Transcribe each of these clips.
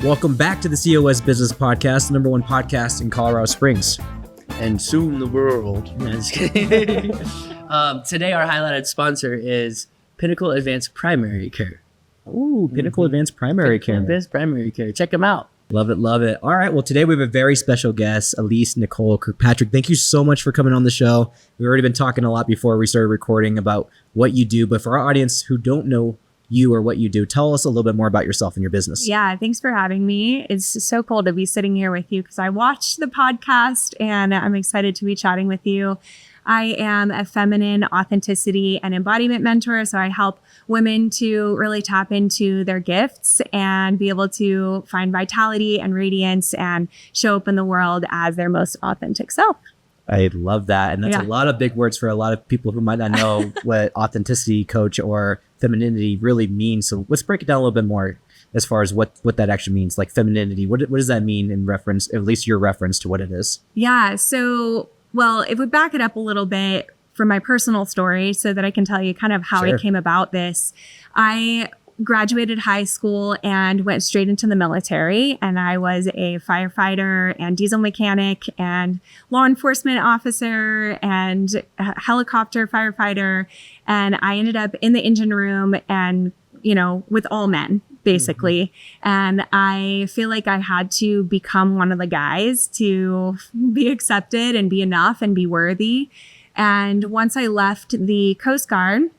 Welcome back to the COS Business Podcast, the number one podcast in Colorado Springs. And soon the world. No, just kidding. Today, our highlighted sponsor is Pinnacle Advanced Primary Care. Ooh, Pinnacle Advanced Primary Care. Advanced Primary Care. Check them out. Love it, love it. All right, well, today we have a very special guest, Elise Nicole Kirkpatrick. Thank you so much for coming on the show. We've already been talking a lot before we started recording about what you do, but for our audience who don't know you or what you do, tell us a little bit more about yourself and your business. Yeah, thanks for having me. It's so cool to be sitting here with you because I watched the podcast and I'm excited to be chatting with you. I am a feminine authenticity and embodiment mentor, so I help women to really tap into their gifts and be able to find vitality and radiance and show up in the world as their most authentic self. I love that. And that's a lot of big words for a lot of people who might not know what authenticity coach or femininity really means. So let's break it down a little bit more as far as what that actually means. Like femininity, what does that mean in reference, at least your reference to what it is? Yeah. So, well, if we back it up a little bit from my personal story so that I can tell you kind of how I came about this. I graduated high school and went straight into the military, and I was a firefighter and diesel mechanic and law enforcement officer and a helicopter firefighter. And I ended up in the engine room and, you know, with all men, basically. And I feel like I had to become one of the guys to be accepted and be enough and be worthy. And once I left the Coast Guard,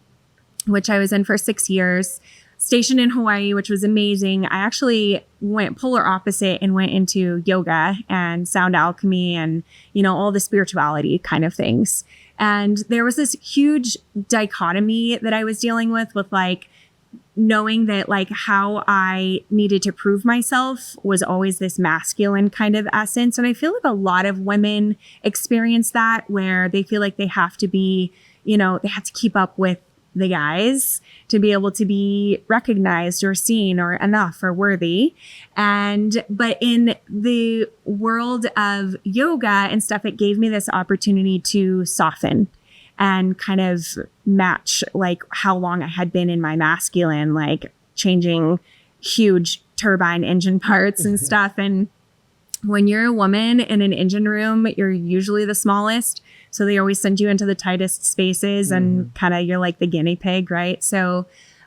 which I was in for 6 years, stationed in Hawaii, which was amazing. I actually went polar opposite and went into yoga and sound alchemy and, you know, all the spirituality kind of things. And there was this huge dichotomy that I was dealing with like knowing that like how I needed to prove myself was always this masculine kind of essence. And I feel like a lot of women experience that where they feel like they have to be, you know, they have to keep up with the guys to be able to be recognized or seen or enough or worthy. But in the world of yoga and stuff, it gave me this opportunity to soften and kind of match like how long I had been in my masculine, like changing huge turbine engine parts and stuff. And when you're a woman in an engine room, you're usually the smallest. So they always send you into the tightest spaces and kind of you're like the guinea pig, right? So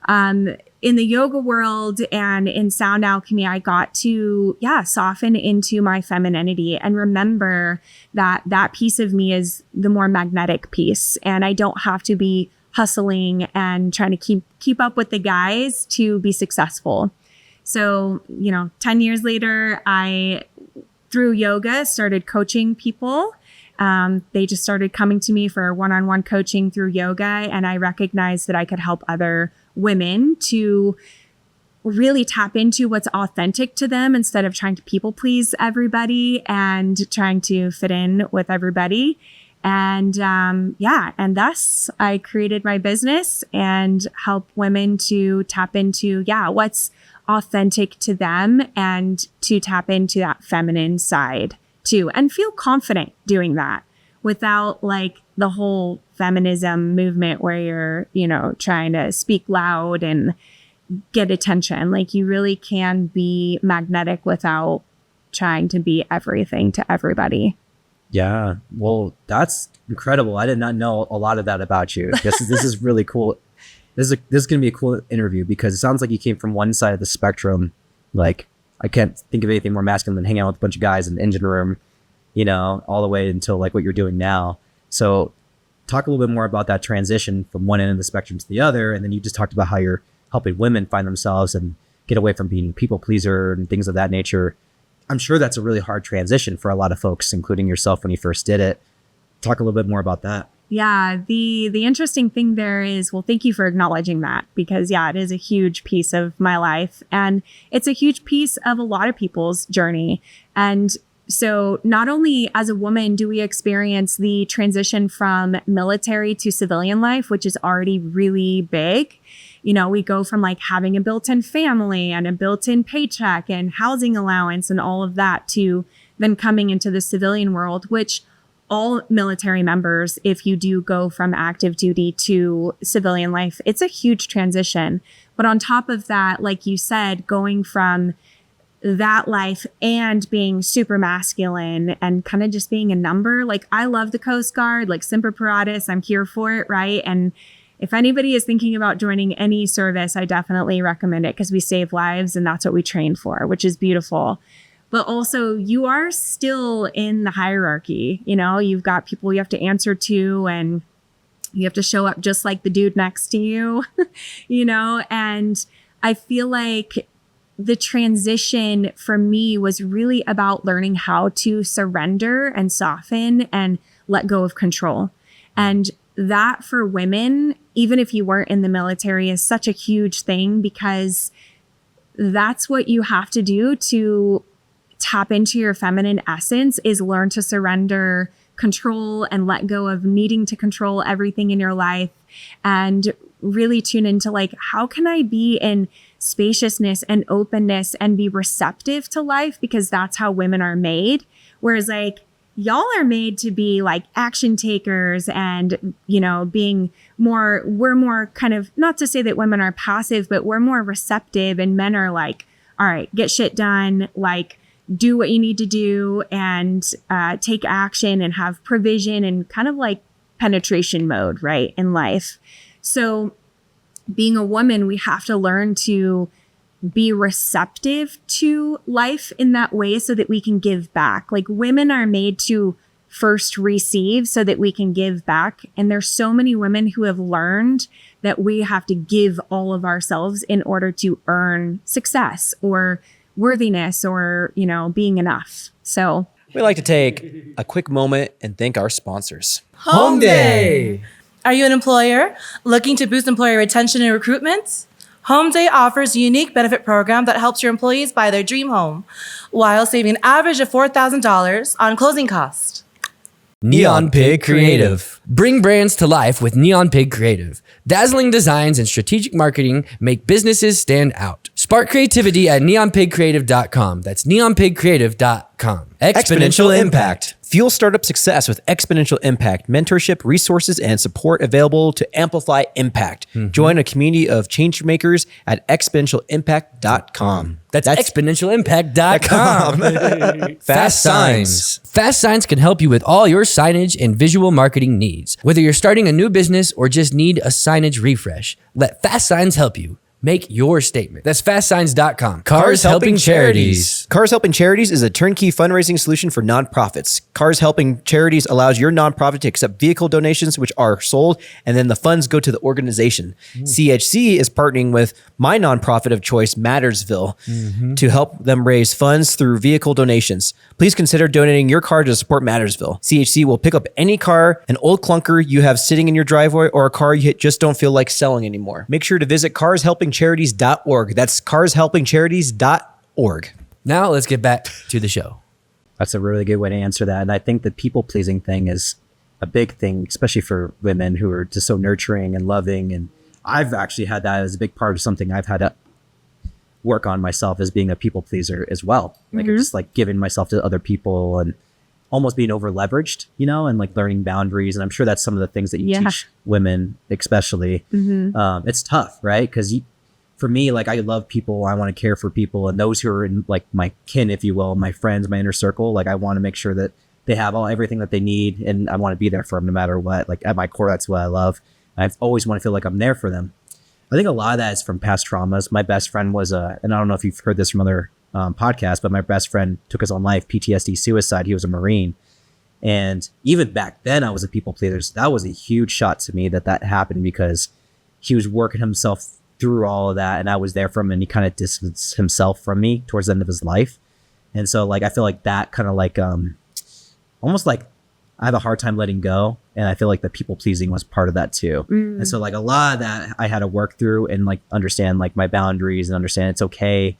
in the yoga world and in sound alchemy, I got to, soften into my femininity and remember that that piece of me is the more magnetic piece. And I don't have to be hustling and trying to keep up with the guys to be successful. So, 10 years later, I, through yoga, started coaching people. They just started coming to me for one-on-one coaching through yoga. And I recognized that I could help other women to really tap into what's authentic to them instead of trying to people please everybody and trying to fit in with everybody. And and thus I created my business and help women to tap into, what's authentic to them and to tap into that feminine side too, and feel confident doing that without like the whole feminism movement where you're, trying to speak loud and get attention. Like you really can be magnetic without trying to be everything to everybody. Yeah. Well, that's incredible. I did not know a lot of that about you. This is really cool. This is going to be a cool interview because it sounds like you came from one side of the spectrum. Like I can't think of anything more masculine than hanging out with a bunch of guys in the engine room, all the way until like what you're doing now. So talk a little bit more about that transition from one end of the spectrum to the other. And then you just talked about how you're helping women find themselves and get away from being a people pleaser and things of that nature. I'm sure that's a really hard transition for a lot of folks, including yourself when you first did it. Talk a little bit more about that. Yeah, the interesting thing there is, well, thank you for acknowledging that because, it is a huge piece of my life and it's a huge piece of a lot of people's journey. And so not only as a woman do we experience the transition from military to civilian life, which is already really big. We go from like having a built-in family and a built-in paycheck and housing allowance and all of that to then coming into the civilian world, which all military members, if you do go from active duty to civilian life, it's a huge transition. But on top of that, like you said, going from that life and being super masculine and kind of just being a number. Like, I love the Coast Guard, like Semper Paratus, I'm here for it, right? And if anybody is thinking about joining any service, I definitely recommend it because we save lives and that's what we train for, which is beautiful. But also, you are still in the hierarchy. You know, you've got people you have to answer to, and you have to show up just like the dude next to you, you know? And I feel like the transition for me was really about learning how to surrender and soften and let go of control. And that for women, even if you weren't in the military, is such a huge thing because that's what you have to do to tap into your feminine essence, is learn to surrender control and let go of needing to control everything in your life, and really tune into like, how can I be in spaciousness and openness and be receptive to life? Because that's how women are made. Whereas like, y'all are made to be like action takers and, you know, we're more kind of, not to say that women are passive, but we're more receptive, and men are like, all right, get shit done, like do what you need to do and take action and have provision and kind of like penetration mode, right, in life. So being a woman, we have to learn to be receptive to life in that way so that we can give back. Like, women are made to first receive so that we can give back. And there's so many women who have learned that we have to give all of ourselves in order to earn success or worthiness or, you know, being enough. So we'd like to take a quick moment and thank our sponsors. Home Day. Are you an employer looking to boost employee retention and recruitment? Home Day offers a unique benefit program that helps your employees buy their dream home while saving an average of $4,000 on closing costs. Neon Pig Creative. Bring brands to life with Neon Pig Creative. Dazzling designs and strategic marketing make businesses stand out. Spark creativity at neonpigcreative.com. That's neonpigcreative.com. Exponential Impact. Fuel startup success with Exponential Impact. Mentorship, resources, and support available to amplify impact. Join a community of change makers at exponentialimpact.com. That's exponentialimpact.com. Fast Signs. Fast Signs can help you with all your signage and visual marketing needs. Whether you're starting a new business or just need a signage refresh, let Fast Signs help you. Make your statement. That's fastsigns.com. Cars Helping Charities. Cars Helping Charities is a turnkey fundraising solution for nonprofits. Cars Helping Charities allows your nonprofit to accept vehicle donations, which are sold, and then the funds go to the organization. CHC is partnering with my nonprofit of choice, Mattersville, to help them raise funds through vehicle donations. Please consider donating your car to support Mattersville. CHC will pick up any car, an old clunker you have sitting in your driveway, or a car you just don't feel like selling anymore. Make sure to visit carshelpingcharities.org. That's carshelpingcharities.org. Now let's get back to the show. That's a really good way to answer that. And I think the people-pleasing thing is a big thing, especially for women who are just so nurturing and loving. And I've actually had that as a big part of something I've had to work on myself, as being a people-pleaser as well. Like, just like giving myself to other people and almost being over-leveraged, you know, and like learning boundaries. And I'm sure that's some of the things that you teach women, especially. It's tough, right? Because for me, like, I love people, I want to care for people, and those who are in like my kin, if you will, my friends, my inner circle, like I want to make sure that they have everything that they need, and I want to be there for them no matter what. Like, at my core, that's what I love. I always want to feel like I'm there for them. I think a lot of that is from past traumas. My best friend was and I don't know if you've heard this from other podcasts, but my best friend took his own life, PTSD, suicide. He was a Marine. And even back then, I was a people pleaser. So that was a huge shot to me that happened, because he was working himself through all of that, and I was there for him, and he kind of distanced himself from me towards the end of his life. And so like, I feel like that kind of like almost like I have a hard time letting go, and I feel like the people pleasing was part of that too. And so like a lot of that I had to work through and like understand like my boundaries and understand it's okay,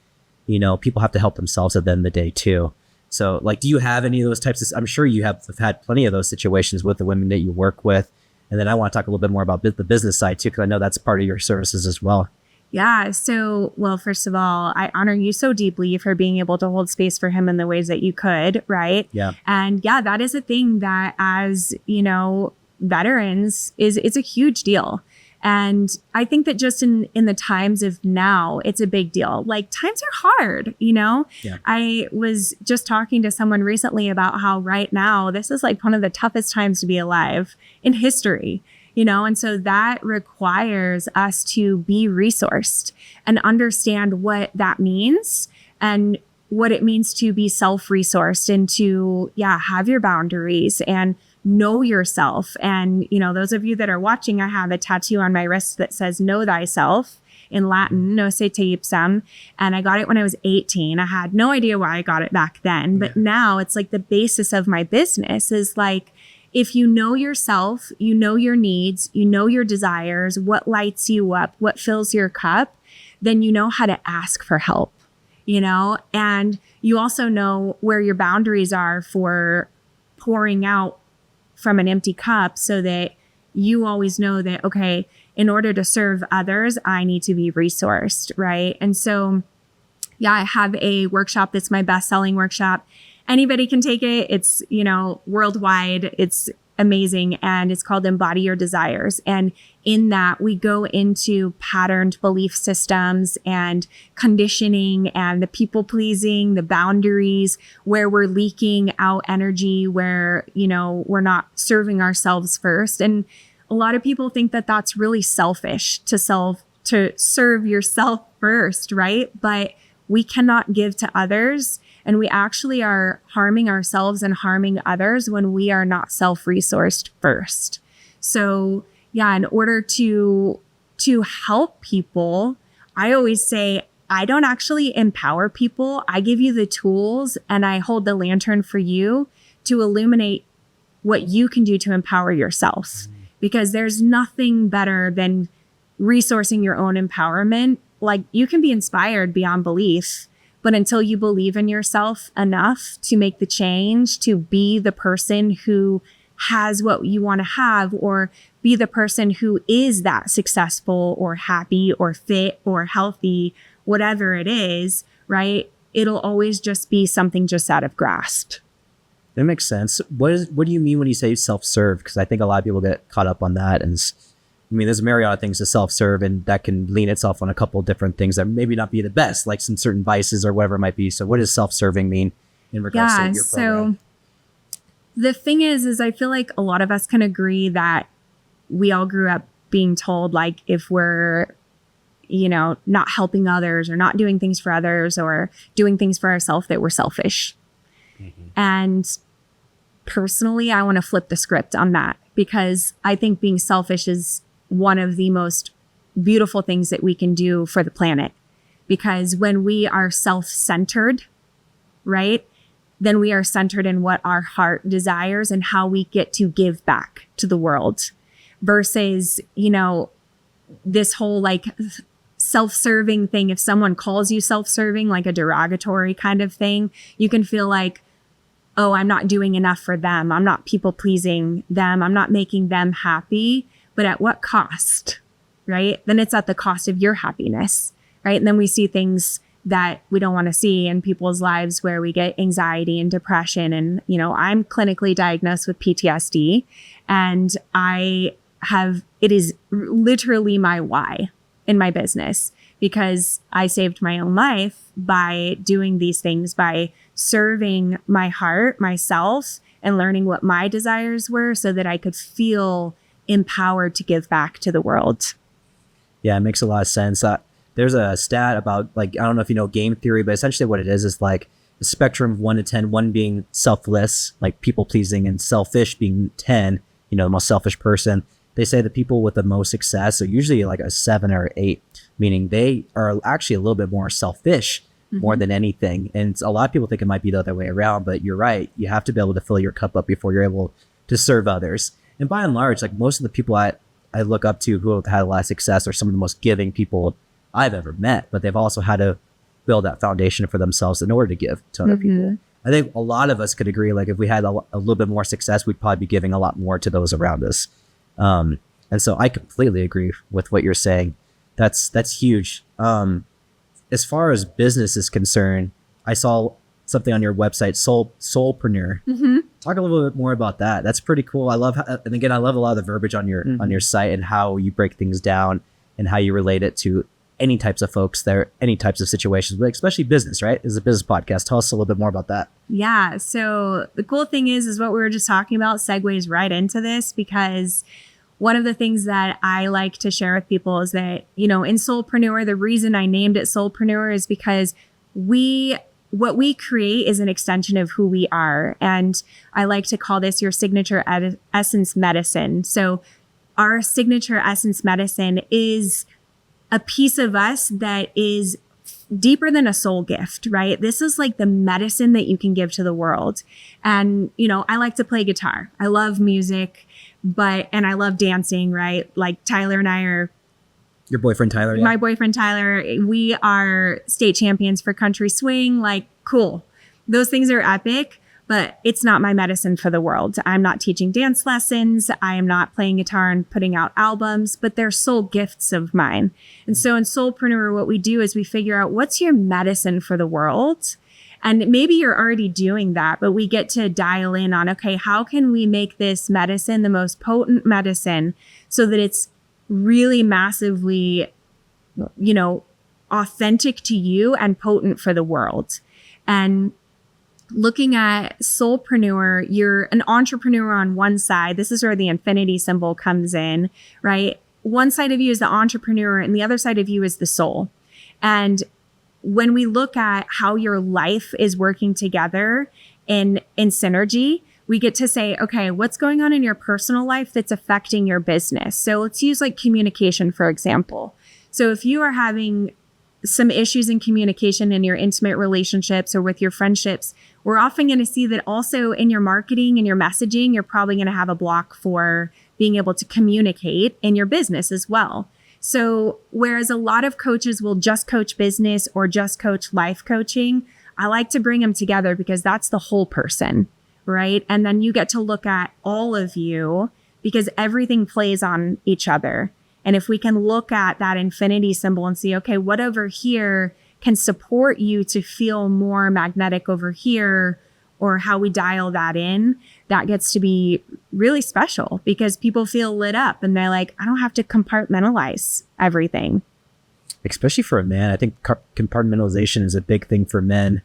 you know, people have to help themselves at the end of the day too. So like, do you have any of those types of, I'm sure you have had plenty of those situations with the women that you work with. And then I want to talk a little bit more about the business side too, because I know that's part of your services as well. Yeah. So, well, first of all, I honor you so deeply for being able to hold space for him in the ways that you could. Right. Yeah. And yeah, that is a thing that, as you know, veterans it's a huge deal. And I think that just in the times of now, it's a big deal. Like times are hard, you know? Yeah. I was just talking to someone recently about how right now, this is like one of the toughest times to be alive in history, you know? And so that requires us to be resourced and understand what that means and what it means to be self-resourced and to, have your boundaries and know yourself. And, you know, those of you that are watching, I have a tattoo on my wrist that says know thyself in Latin, no se te ipsam. And I got it when I was 18. I had no idea why I got it back then. But now it's like the basis of my business is like, if you know yourself, you know your needs, you know your desires, what lights you up, what fills your cup, then you know how to ask for help, you know, and you also know where your boundaries are for pouring out from an empty cup so that you always know that, okay, in order to serve others, I need to be resourced, right? And so, I have a workshop that's my best-selling workshop. Anybody can take it. It's, you know, worldwide. It's amazing. And it's called Embody Your Desires. And in that, we go into patterned belief systems and conditioning and the people pleasing, the boundaries, where we're leaking out energy, where, you know, we're not serving ourselves first. And a lot of people think that that's really selfish to serve yourself first, right? But we cannot give to others. And we actually are harming ourselves and harming others when we are not self-resourced first. So in order to help people, I always say, I don't actually empower people. I give you the tools and I hold the lantern for you to illuminate what you can do to empower yourself. Because there's nothing better than resourcing your own empowerment. Like you can be inspired beyond belief, but until you believe in yourself enough to make the change, to be the person who has what you want to have, or be the person who is that successful or happy or fit or healthy, whatever it is, right? It'll always just be something just out of grasp. That makes sense. What do you mean when you say self-serve? Because I think a lot of people get caught up on that. And I mean, there's a myriad of things to self-serve, and that can lean itself on a couple of different things that maybe not be the best, like some certain vices or whatever it might be. So what does self-serving mean in regards to your program? So the thing is I feel like a lot of us can agree that we all grew up being told, like, if we're, you know, not helping others or not doing things for others or doing things for ourselves, that we're selfish. And personally, I want to flip the script on that, because I think being selfish is one of the most beautiful things that we can do for the planet. Because when we are self-centered, right, then we are centered in what our heart desires and how we get to give back to the world, versus, you know, this whole like self-serving thing. If someone calls you self-serving, like a derogatory kind of thing, you can feel like, oh, I'm not doing enough for them. I'm not people pleasing them. I'm not making them happy. But at what cost, right? Then it's at the cost of your happiness, right? And then we see things that we don't want to see in people's lives, where we get anxiety and depression. And, you know, I'm clinically diagnosed with PTSD, and it is literally my why in my business, because I saved my own life by doing these things, by serving my heart, myself, and learning what my desires were so that I could feel empowered to give back to the world. Yeah, it makes a lot of sense. There's a stat about, like, I don't know if you know game theory, but essentially what it is like a spectrum of 1 to 10, 1 being selfless, like people pleasing, and selfish being 10, you know, the most selfish person. They say the people with the most success are usually like a 7 or 8, meaning they are actually a little bit more selfish more than anything. And a lot of people think it might be the other way around, but you're right. You have to be able to fill your cup up before you're able to serve others. And by and large, like most of the people I look up to who have had a lot of success are some of the most giving people I've ever met, but they've also had to build that foundation for themselves in order to give to other people. I think a lot of us could agree, like if we had a little bit more success, we'd probably be giving a lot more to those around us. And so I completely agree with what you're saying. That's huge. As far as business is concerned, I saw something on your website, Solopreneur. Talk a little bit more about that. That's pretty cool. I love, and again, I love a lot of the verbiage on your site and how you break things down and how you relate it to any types of folks there, any types of situations, but especially business, right? This is a business podcast. Tell us a little bit more about that. Yeah. So the cool thing is what we were just talking about segues right into this, because one of the things that I like to share with people is that, in Solopreneur, the reason I named it Solopreneur is because what we create is an extension of who we are. And I like to call this your signature essence medicine. So our signature essence medicine is a piece of us that is deeper than a soul gift, right? This is like the medicine that you can give to the world. And, I like to play guitar. I love music, and I love dancing, right? Like Tyler and I are your boyfriend, Tyler. Yeah. My boyfriend, Tyler, we are state champions for country swing. Like, cool. Those things are epic, but it's not my medicine for the world. I'm not teaching dance lessons. I am not playing guitar and putting out albums, but they're soul gifts of mine. And so in Solopreneur, what we do is we figure out what's your medicine for the world. And maybe you're already doing that, but we get to dial in on, okay, how can we make this medicine the most potent medicine so that it's really massively, authentic to you and potent for the world. And looking at Solopreneur, you're an entrepreneur on one side. This is where the infinity symbol comes in, right? One side of you is the entrepreneur and the other side of you is the soul. And when we look at how your life is working together in synergy, we get to say, okay, what's going on in your personal life that's affecting your business? So let's use like communication, for example. So if you are having some issues in communication in your intimate relationships or with your friendships, we're often going to see that also in your marketing and your messaging, you're probably going to have a block for being able to communicate in your business as well. So whereas a lot of coaches will just coach business or just coach life coaching, I like to bring them together because that's the whole person. Right? And then you get to look at all of you because everything plays on each other. And if we can look at that infinity symbol and see, okay, what over here can support you to feel more magnetic over here, or how we dial that in, that gets to be really special because people feel lit up and they're like, I don't have to compartmentalize everything. Especially for a man, I think compartmentalization is a big thing for men.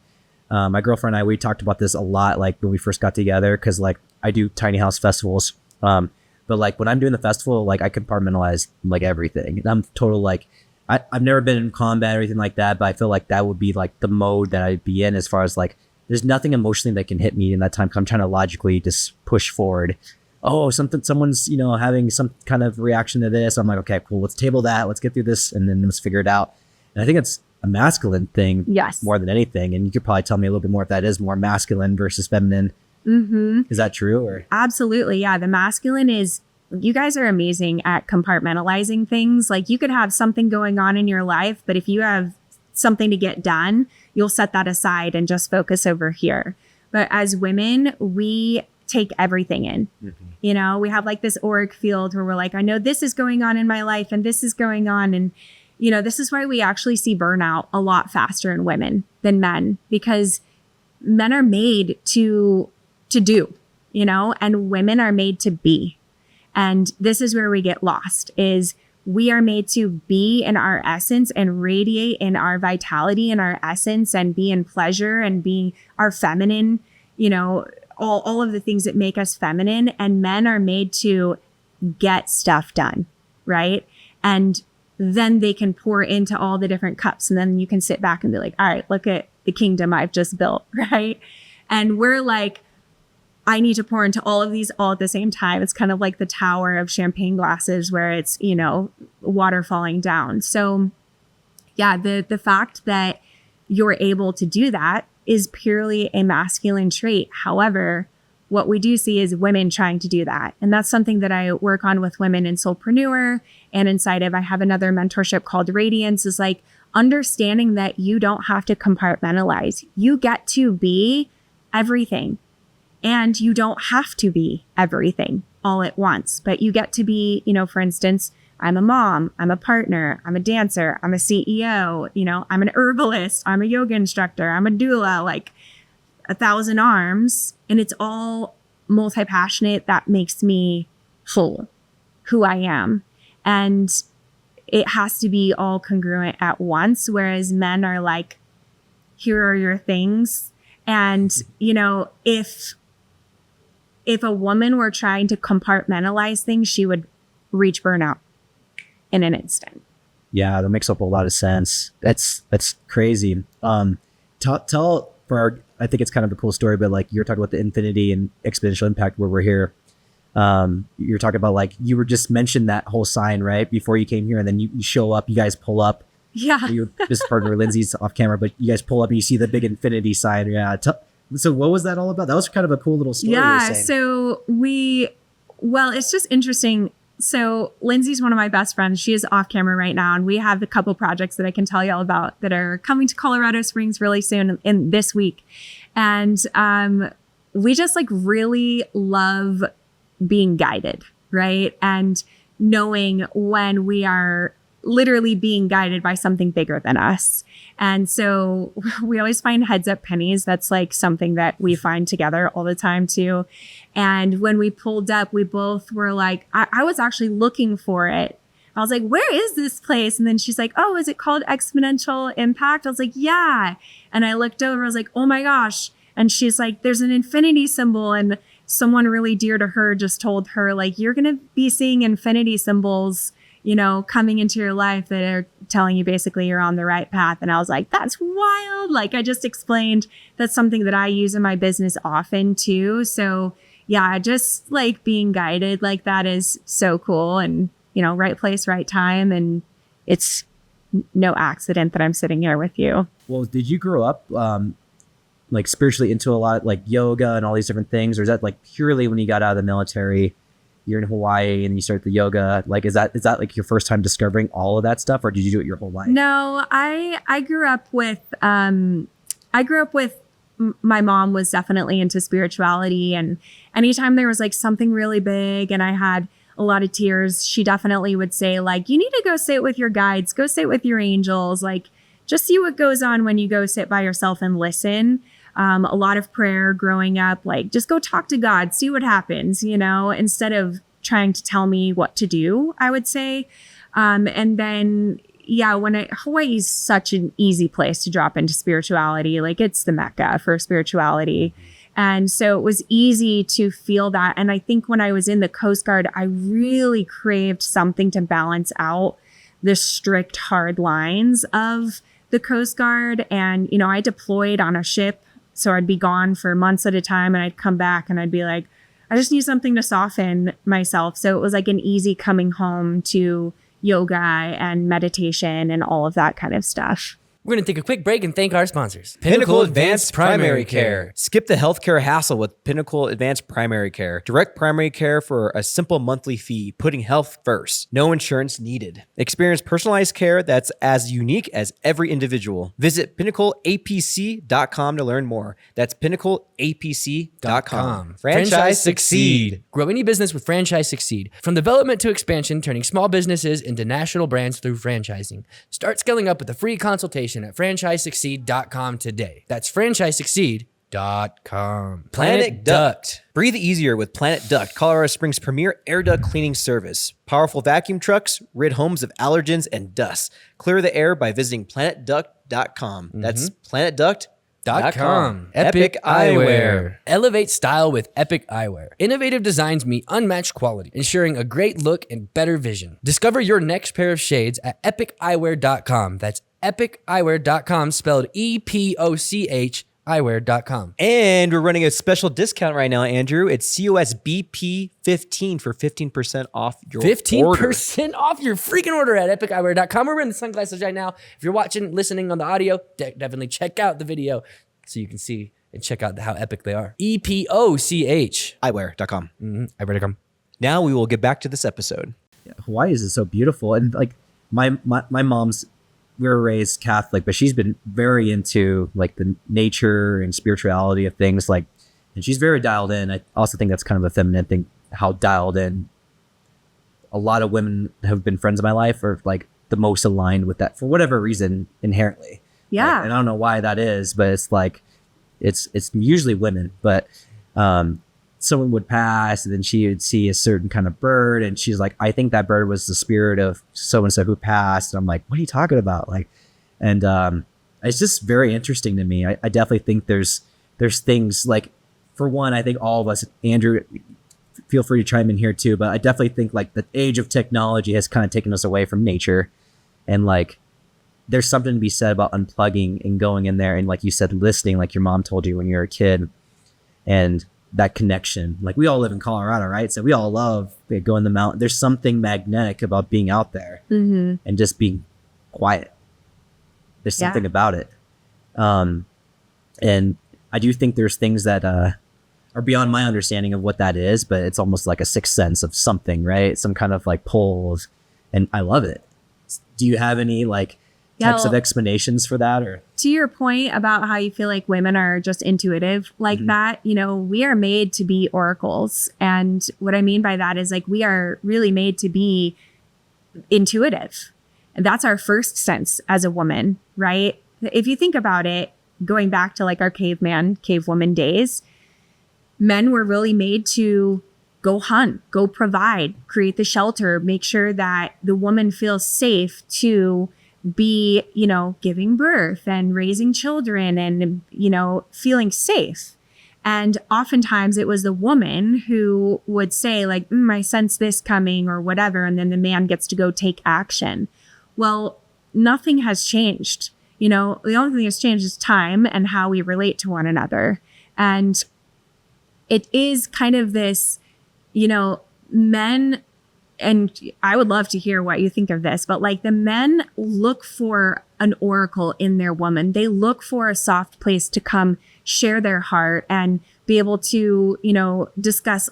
My girlfriend and I, we talked about this a lot, like when we first got together, because like I do tiny house festivals. But like when I'm doing the festival, like I compartmentalize like everything. And I'm total like, I've never been in combat or anything like that, but I feel like that would be like the mode that I'd be in as far as like, there's nothing emotionally that can hit me in that time. 'Cause I'm trying to logically just push forward. Oh, someone's, having some kind of reaction to this. I'm like, okay, cool. Let's table that. Let's get through this and then let's figure it out. And I think it's a masculine thing, yes, more than anything. And you could probably tell me a little bit more if that is more masculine versus feminine. Mm-hmm. Is that true? Or absolutely, yeah. The masculine is, you guys are amazing at compartmentalizing things. Like you could have something going on in your life, but if you have something to get done, you'll set that aside and just focus over here. But as women, we take everything in. Mm-hmm. We have like this auric field where we're like, I know this is going on in my life and this is going on. And this is why we actually see burnout a lot faster in women than men, because men are made to do, and women are made to be. And this is where we get lost, is we are made to be in our essence and radiate in our vitality and our essence and be in pleasure and being our feminine, all of the things that make us feminine. And men are made to get stuff done, right? And then they can pour into all the different cups. And then you can sit back and be like, all right, look at the kingdom I've just built, right? And we're like, I need to pour into all of these all at the same time. It's kind of like the tower of champagne glasses where it's, water falling down. So yeah, the fact that you're able to do that is purely a masculine trait. However, what we do see is women trying to do that. And that's something that I work on with women in Solopreneur and inside of, I have another mentorship called Radiance, is like understanding that you don't have to compartmentalize. You get to be everything. And you don't have to be everything all at once, but you get to be, for instance, I'm a mom, I'm a partner, I'm a dancer, I'm a CEO, I'm an herbalist, I'm a yoga instructor, I'm a doula, like 1,000 arms. And it's all multi-passionate that makes me full who I am. And it has to be all congruent at once. Whereas men are like, here are your things. And, you know, if a woman were trying to compartmentalize things, she would reach burnout in an instant. Yeah, that makes up a lot of sense. That's crazy. Tell for our, I think it's kind of a cool story, but like you're talking about the infinity and exponential impact where we're here. You're talking about like, you were just mentioned that whole sign, right? Before you came here, and then you show up, you guys pull up. Yeah. Your business partner, Lindsay's off camera, but you guys pull up and you see the big infinity sign. Yeah. So what was that all about? That was kind of a cool little story. Yeah. So it's just interesting. So Lindsay's one of my best friends. She is off camera right now. And we have a couple projects that I can tell you all about that are coming to Colorado Springs really soon in this week. And we just like really love being guided, right? And knowing when we are literally being guided by something bigger than us. And so we always find heads up pennies. That's like something that we find together all the time too. And when we pulled up, we both were like, I was actually looking for it. I was like, where is this place? And then she's like, oh, is it called Exponential Impact? I was like, yeah. And I looked over, I was like, oh my gosh. And she's like, there's an infinity symbol. And someone really dear to her just told her, like, you're going to be seeing infinity symbols, you know, coming into your life that are telling you basically you're on the right path. And I was like, that's wild. Like I just explained, that's something that I use in my business often too. So yeah, just like being guided like that is so cool, and, you know, right place, right time. And it's no accident that I'm sitting here with you. Well, did you grow up like spiritually into a lot like yoga and all these different things? Or is that like purely when you got out of the military, you're in Hawaii and you start the yoga? Like, is that like your first time discovering all of that stuff, or did you do it your whole life? No, I grew up with, my mom was definitely into spirituality, and anytime there was like something really big and I had a lot of tears, she definitely would say like, you need to go sit with your guides, go sit with your angels, like just see what goes on when you go sit by yourself and listen. A lot of prayer growing up, like just go talk to God, see what happens, you know, instead of trying to tell me what to do, I would say. And then, yeah, Hawaii is such an easy place to drop into spirituality. Like it's the Mecca for spirituality. And so it was easy to feel that. And I think when I was in the Coast Guard, I really craved something to balance out the strict, hard lines of the Coast Guard. And, you know, I deployed on a ship, so I'd be gone for months at a time, and I'd come back and I'd be like, I just need something to soften myself. So it was like an easy coming home to yoga and meditation and all of that kind of stuff. We're going to take a quick break and thank our sponsors. Pinnacle Advanced Primary Care. Skip the healthcare hassle with Pinnacle Advanced Primary Care. Direct primary care for a simple monthly fee, putting health first. No insurance needed. Experience personalized care that's as unique as every individual. Visit pinnacleapc.com to learn more. That's pinnacleapc.com. Franchise Succeed. Grow any business with Franchise Succeed. From development to expansion, turning small businesses into national brands through franchising. Start scaling up with a free consultation at franchisesucceed.com today. That's franchisesucceed.com. Planet Duct. Breathe easier with Planet Duct, Colorado Springs' premier air duct cleaning service. Powerful vacuum trucks rid homes of allergens and dust. Clear the air by visiting planetduct.com. That's planetduct.com. Epic Eyewear. Elevate style with Epic Eyewear. Innovative designs meet unmatched quality, ensuring a great look and better vision. Discover your next pair of shades at epiceyewear.com. That's epiceyewear.com, spelled EPOCH eyewear.com. And we're running a special discount right now, Andrew. It's COS BP 15 for 15% off your 15% off your freaking order at epiceyewear.com. We're wearing the sunglasses right now. If you're watching, listening on the audio, definitely check out the video so you can see and check out how epic they are. EPOCH eyewear.com. Eyewear.com. Now we will get back to this episode. Yeah, Hawaii is so beautiful. And like my mom's, we were raised Catholic, but she's been very into like the nature and spirituality of things, like, and she's very dialed in. I also think that's kind of a feminine thing, how dialed in a lot of women have been friends in my life are like the most aligned with that for whatever reason inherently. Yeah. Like, and I don't know why that is, but it's like, it's usually women, but someone would pass and then she would see a certain kind of bird and she's like, I think that bird was the spirit of so-and-so who passed. And I'm like, what are you talking about? Like, and it's just very interesting to me. I definitely think there's things like, for one, I think all of us, Andrew, feel free to chime in here too, but I definitely think like the age of technology has kind of taken us away from nature. And like, there's something to be said about unplugging and going in there and, like you said, listening, like your mom told you when you were a kid, and that connection. Like, we all live in Colorado, right? So we all love going in the mountain. There's something magnetic about being out there and just being quiet. There's something about it. And I do think there's things that are beyond my understanding of what that is, but it's almost like a sixth sense of something, right? Some kind of like pulls, and I love it. Do you have any like types of explanations for that? Or to your point about how you feel like women are just intuitive like that, you know, we are made to be oracles. And what I mean by that is like, we are really made to be intuitive. And that's our first sense as a woman, right? If you think about it, going back to like our cavewoman days, men were really made to go hunt, go provide, create the shelter, make sure that the woman feels safe to be, you know, giving birth and raising children and, you know, feeling safe. And oftentimes it was the woman who would say like, I sense this coming or whatever. And then the man gets to go take action. Well, nothing has changed. You know, the only thing that's changed is time and how we relate to one another. And it is kind of this, you know, men, and I would love to hear what you think of this, but like the men look for an oracle in their woman. They look for a soft place to come share their heart and be able to, you know, discuss,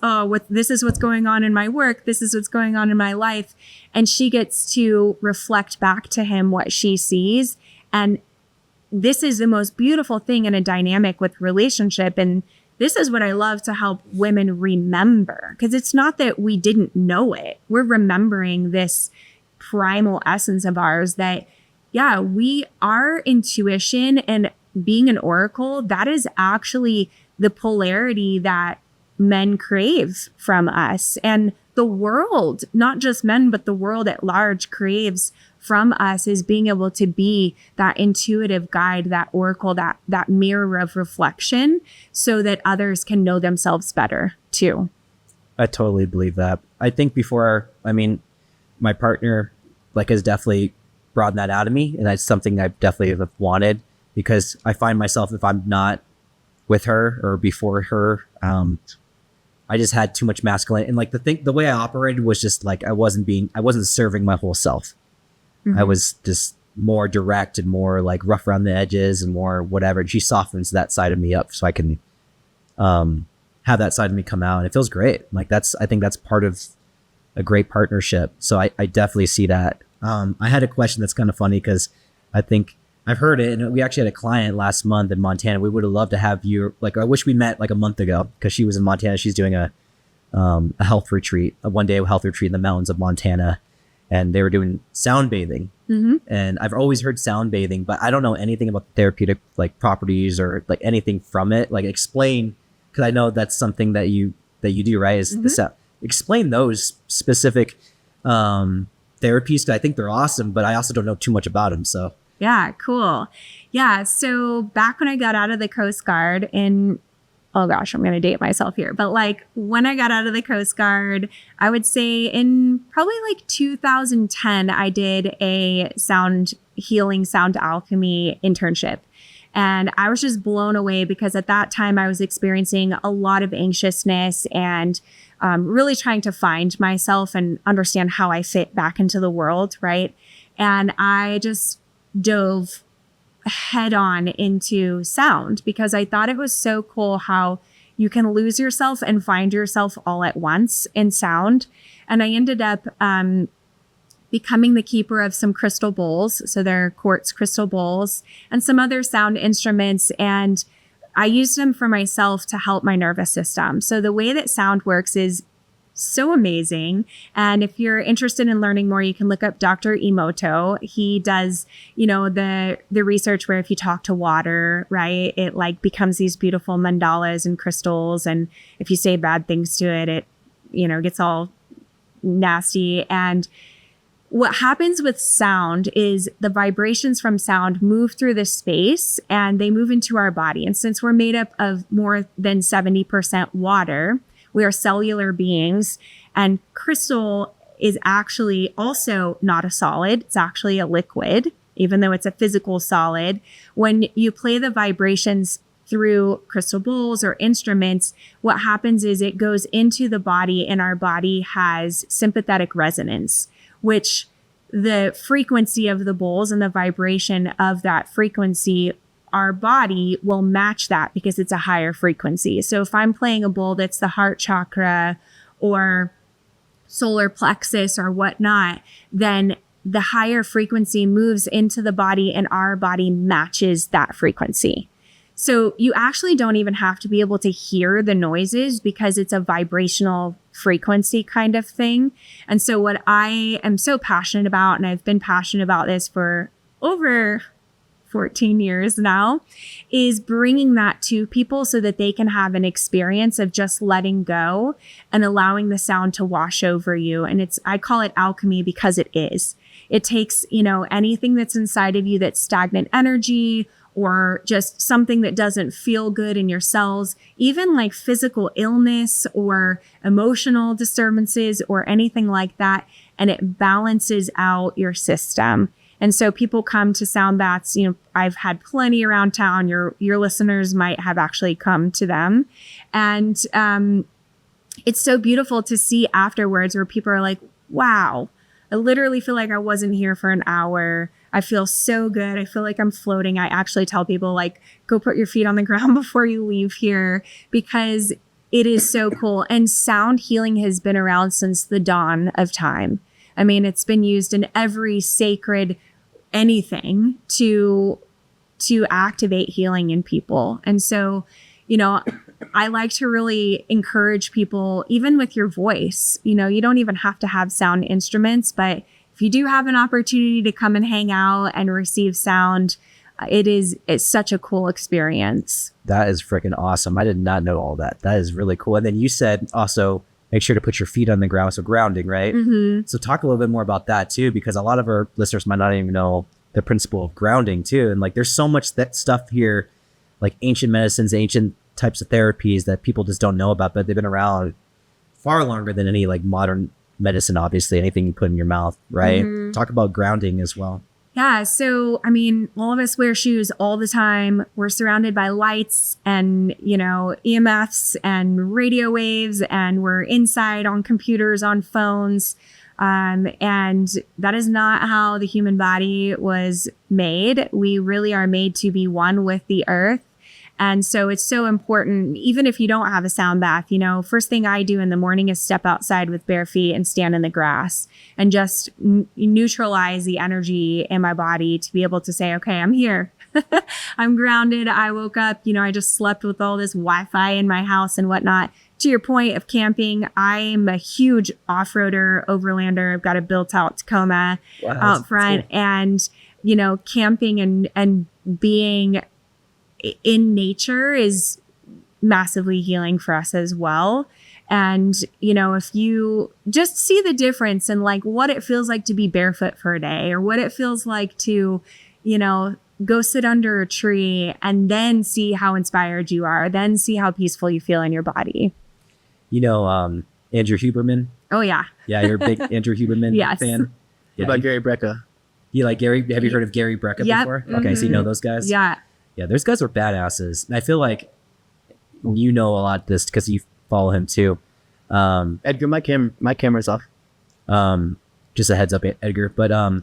this is what's going on in my work. This is what's going on in my life. And she gets to reflect back to him what she sees. And this is the most beautiful thing in a dynamic with relationship. And this is what I love to help women remember, because it's not that we didn't know it. We're remembering this primal essence of ours that, yeah, our intuition and being an oracle, that is actually the polarity that men crave from us. And the world, not just men, but the world at large craves from us, is being able to be that intuitive guide, that oracle, that mirror of reflection, so that others can know themselves better too. I totally believe that. I think my partner like has definitely brought that out of me, and that's something I definitely have wanted, because I find myself, if I'm not with her or before her, I just had too much masculine, and like the way I operated was just like I wasn't serving my whole self. I was just more direct and more like rough around the edges and more whatever. And she softens that side of me up so I can have that side of me come out. And it feels great. Like I think that's part of a great partnership. So I definitely see that. I had a question that's kind of funny, because I think I've heard it, and we actually had a client last month in Montana. We would have loved to have you. Like, I wish we met like a month ago, because she was in Montana. She's doing a health retreat, a one-day health retreat in the mountains of Montana. And they were doing sound bathing. And I've always heard sound bathing, but I don't know anything about the therapeutic like properties or like anything from it. Like, explain, because I know that's something that you do, right? Is the sound. Explain those specific therapies, because I think they're awesome, but I also don't know too much about them. So yeah, cool. Yeah, so back when I got out of the Coast Guard in, oh gosh, I'm going to date myself here. But like when I got out of the Coast Guard, I would say in probably like 2010, I did a sound healing, sound alchemy internship. And I was just blown away, because at that time I was experiencing a lot of anxiousness and really trying to find myself and understand how I fit back into the world, right? And I just dove head on into sound, because I thought it was so cool how you can lose yourself and find yourself all at once in sound. And I ended up becoming the keeper of some crystal bowls. So they're quartz crystal bowls and some other sound instruments. And I used them for myself to help my nervous system. So the way that sound works is so amazing. And if you're interested in learning more, you can look up Dr. Emoto. He does, the research where if you talk to water, right, it like becomes these beautiful mandalas and crystals. And if you say bad things to it, it, gets all nasty. And what happens with sound is the vibrations from sound move through the space and they move into our body. And since we're made up of more than 70% water, we are cellular beings, and crystal is actually also not a solid. It's actually a liquid, even though it's a physical solid. When you play the vibrations through crystal bowls or instruments, what happens is it goes into the body, and our body has sympathetic resonance, which the frequency of the bowls and the vibration of that frequency, our body will match that because it's a higher frequency. So if I'm playing a bowl that's the heart chakra or solar plexus or whatnot, then the higher frequency moves into the body and our body matches that frequency. So you actually don't even have to be able to hear the noises because it's a vibrational frequency kind of thing. And so what I am so passionate about, and I've been passionate about this for over 14 years now, is bringing that to people so that they can have an experience of just letting go and allowing the sound to wash over you. And I call it alchemy because it is. It takes, anything that's inside of you that's stagnant energy or just something that doesn't feel good in your cells, even like physical illness or emotional disturbances or anything like that, and it balances out your system. And so people come to sound baths. I've had plenty around town. Your listeners might have actually come to them. And it's so beautiful to see afterwards where people are like, wow, I literally feel like I wasn't here for an hour. I feel so good. I feel like I'm floating. I actually tell people like, go put your feet on the ground before you leave here because it is so cool. And sound healing has been around since the dawn of time. I mean, it's been used in every sacred anything to activate healing in people. And so, I like to really encourage people, even with your voice, you don't even have to have sound instruments, but if you do have an opportunity to come and hang out and receive sound, it's such a cool experience. That is freaking awesome. I did not know all that. That is really cool. And then you said also make sure to put your feet on the ground. So grounding, right? Mm-hmm. So talk a little bit more about that too, because a lot of our listeners might not even know the principle of grounding too. And like, there's so much that stuff here, like ancient medicines, ancient types of therapies that people just don't know about, but they've been around far longer than any like modern medicine, obviously, anything you put in your mouth, right? Mm-hmm. Talk about grounding as well. Yeah. So, I mean, all of us wear shoes all the time. We're surrounded by lights and, EMFs and radio waves, and we're inside on computers, on phones. And that is not how the human body was made. We really are made to be one with the earth. And so it's so important, even if you don't have a sound bath, first thing I do in the morning is step outside with bare feet and stand in the grass and just neutralize the energy in my body to be able to say, okay, I'm here. I'm grounded. I woke up, I just slept with all this Wi-Fi in my house and whatnot. To your point of camping, I'm a huge off-roader, overlander. I've got a built out Tacoma out front. Cool. And, camping and being in nature is massively healing for us as well. And, if you just see the difference in like what it feels like to be barefoot for a day or what it feels like to, go sit under a tree and then see how inspired you are, then see how peaceful you feel in your body. Andrew Huberman. Oh yeah. Yeah. You're a big Andrew Huberman yes. fan. Yeah. What about Gary Brecka? You like Gary? Have you heard of Gary Brecka before? Okay. Mm-hmm. So you know those guys? Yeah. Yeah, those guys are badasses. And I feel like you know a lot of this because you follow him too. Edgar, my camera's off. Just a heads up, Edgar. But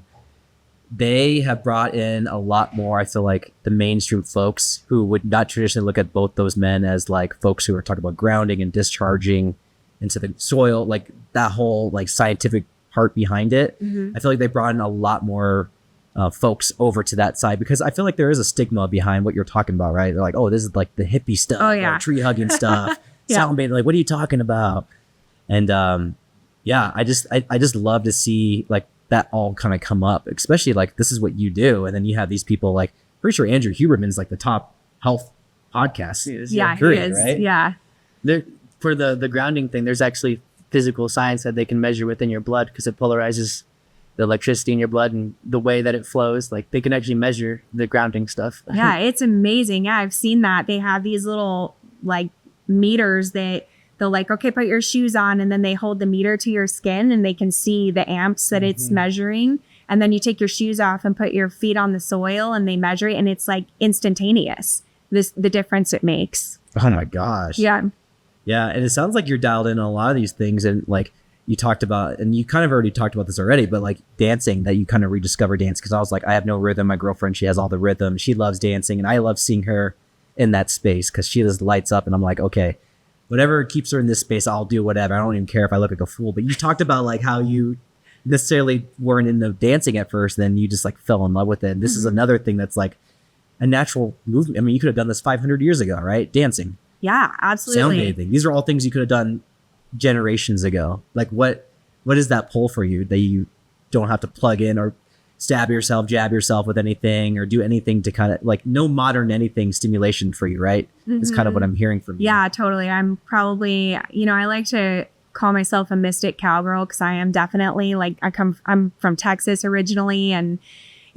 they have brought in a lot more, I feel like, the mainstream folks who would not traditionally look at both those men as like folks who are talking about grounding and discharging into the soil, like that whole like scientific part behind it. Mm-hmm. I feel like they brought in a lot more folks over to that side because I feel like there is a stigma behind what you're talking about, right? They're like, oh, this is like the hippie stuff, oh, yeah. like tree hugging stuff, yeah. sound bait. Like, what are you talking about? And yeah, I just love to see like that all kind of come up, especially like this is what you do. And then you have these people like, pretty sure Andrew Huberman's like the top health podcast. Yeah, period, he is. right? Yeah. For the grounding thing, there's actually physical science that they can measure within your blood because it polarizes the electricity in your blood and the way that it flows. Like they can actually measure the grounding stuff. Yeah, it's amazing. Yeah, I've seen that. They have these little like meters that they'll like, okay, put your shoes on, and then they hold the meter to your skin and they can see the amps that it's measuring. And then you take your shoes off and put your feet on the soil and they measure it, and it's like instantaneous. The difference it makes. Oh my gosh. Yeah. Yeah. And it sounds like you're dialed in on a lot of these things. And like you talked about, and you kind of already talked about this already, but like dancing, that you kind of rediscover dance. Cause I was like, I have no rhythm. My girlfriend, she has all the rhythm. She loves dancing. And I love seeing her in that space because she just lights up. And I'm like, okay, whatever keeps her in this space, I'll do whatever. I don't even care if I look like a fool. But you talked about like how you necessarily weren't into dancing at first. Then you just like fell in love with it. And this is another thing that's like a natural movement. I mean, you could have done this 500 years ago, right? Dancing. Yeah, absolutely. Sound bathing. These are all things you could have done generations ago. Like what is that pull for you that you don't have to plug in or stab yourself, jab yourself with anything or do anything to kind of like no modern anything stimulation for you, right? It's kind of what I'm hearing from you. Yeah, totally. I'm probably, I like to call myself a mystic cowgirl because I am definitely like, I'm from Texas originally, and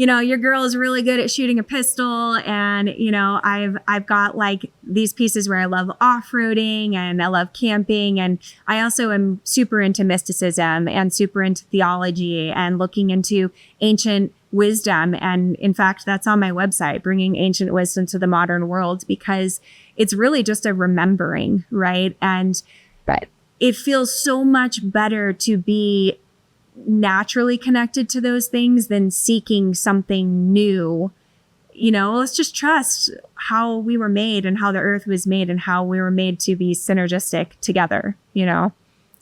your girl is really good at shooting a pistol. And, I've got like these pieces where I love off-roading and I love camping. And I also am super into mysticism and super into theology and looking into ancient wisdom. And in fact, that's on my website, bringing ancient wisdom to the modern world, because it's really just a remembering, right? And it feels so much better to be naturally connected to those things than seeking something new. Let's just trust how we were made and how the earth was made and how we were made to be synergistic together,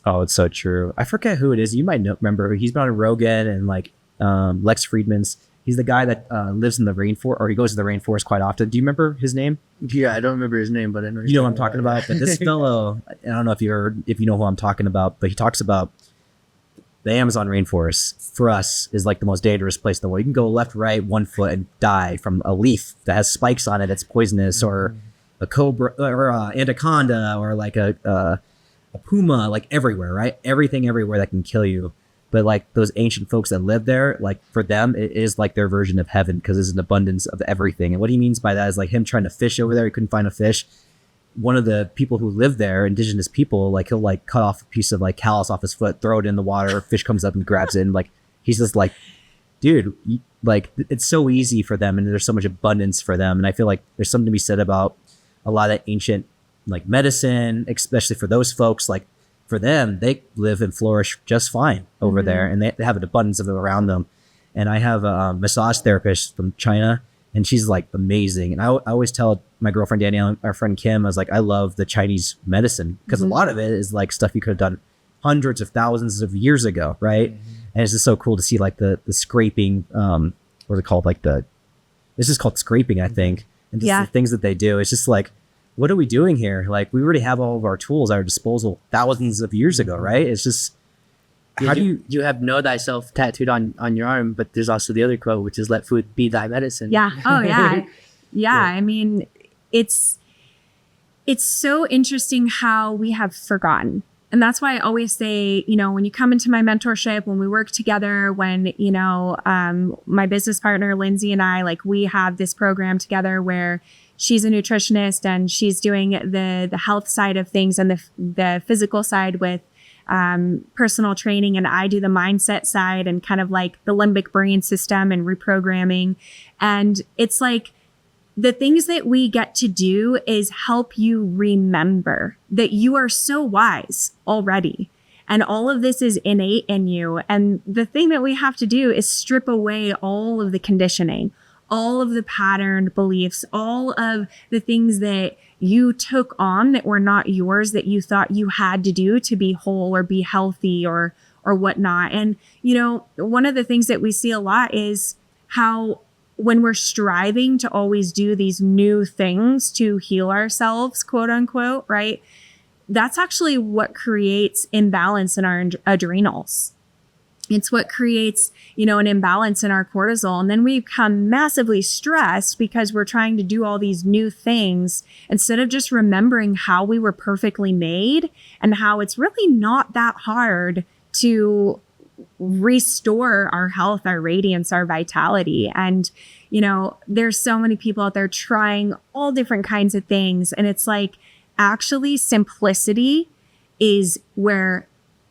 Oh, it's so true. I forget who it is. You might remember. He's been on Rogan and like Lex Friedman's. He's the guy that lives in the rainforest, or he goes to the rainforest quite often. Do you remember his name? Yeah, I don't remember his name, but I know. You know what I'm talking about. But this fellow, I don't know if you know who I'm talking about, but he talks about the Amazon rainforest for us is like the most dangerous place in the world. You can go left, right, 1 foot and die from a leaf that has spikes on it that's poisonous, or a cobra or anaconda, or like a puma, like everywhere, right? Everything everywhere that can kill you. But like those ancient folks that live there, like for them, it is like their version of heaven because there's an abundance of everything. And what he means by that is like him trying to fish over there. He couldn't find a fish. One of the people who live there, indigenous people, like he'll like cut off a piece of like callus off his foot, throw it in the water, fish comes up and grabs it. And like, he's just like, dude, like it's so easy for them. And there's so much abundance for them. And I feel like there's something to be said about a lot of ancient like medicine, especially for those folks. Like for them, they live and flourish just fine over there, and they have an abundance of it around them. And I have a massage therapist from China, and she's like amazing. And I always tell my girlfriend Danielle, our friend Kim, I was like, I love the Chinese medicine because a lot of it is like stuff you could have done hundreds of thousands of years ago, right? And it's just so cool to see like the scraping, what's it called? Like it's just called scraping, I think. And just the things that they do. It's just like, what are we doing here? Like we already have all of our tools at our disposal thousands of years ago, right? It's just, how do you have know thyself tattooed on your arm, but there's also the other quote, which is let food be thy medicine. Yeah. Oh yeah. Yeah. I mean, it's so interesting how we have forgotten. And that's why I always say, when you come into my mentorship, when we work together, when, my business partner, Lindsay, and I, like we have this program together where she's a nutritionist and she's doing the health side of things and the physical side with personal training. And I do the mindset side and kind of like the limbic brain system and reprogramming. And it's like, the things that we get to do is help you remember that you are so wise already. And all of this is innate in you. And the thing that we have to do is strip away all of the conditioning, all of the patterned beliefs, all of the things that you took on that were not yours, that you thought you had to do to be whole or be healthy or whatnot. And, one of the things that we see a lot is how when we're striving to always do these new things to heal ourselves, quote unquote, right? that's actually what creates imbalance in our adrenals. It's what creates, an imbalance in our cortisol. And then we become massively stressed because we're trying to do all these new things instead of just remembering how we were perfectly made and how it's really not that hard to restore our health, our radiance, our vitality. And, there's so many people out there trying all different kinds of things. And it's like, actually, simplicity is where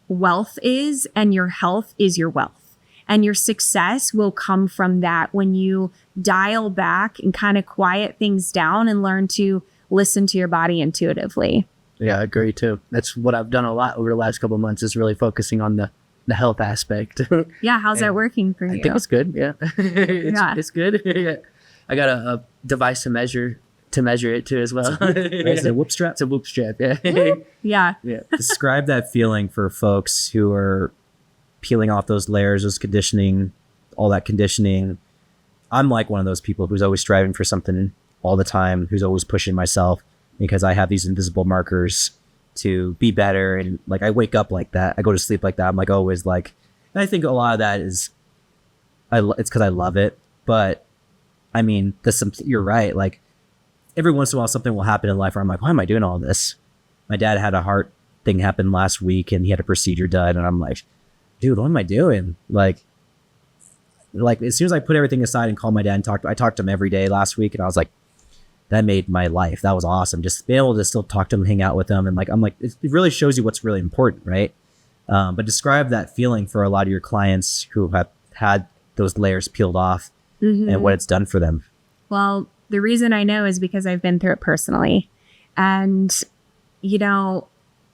wealth is, and your health is your wealth. And your success will come from that when you dial back and kind of quiet things down and learn to listen to your body intuitively. Yeah, I agree too. That's what I've done a lot over the last couple of months, is really focusing on the health aspect. Yeah, how's that working for you? I think it's good. Yeah, it's good. Yeah. I got a device to measure it too as well. Is it a whoop strap? It's a whoop strap. Yeah. Yeah. Describe that feeling for folks who are peeling off those layers, those conditioning, all that conditioning. I'm like one of those people who's always striving for something all the time, who's always pushing myself because I have these invisible markers to be better. And like, I wake up like that. I go to sleep like that. I'm like always like, and I think a lot of that is, it's because I love it. But I mean, you're right. Like, every once in a while, something will happen in life where I'm like, why am I doing all this? My dad had a heart thing happen last week and he had a procedure done. And I'm like, dude, what am I doing? Like as soon as I put everything aside and called my dad and I talked to him every day last week. And I was like, that made my life. That was awesome. Just being able to still talk to him, hang out with him. And I'm like, it really shows you what's really important, right? But describe that feeling for a lot of your clients who have had those layers peeled off and what it's done for them. Well, the reason I know is because I've been through it personally. And,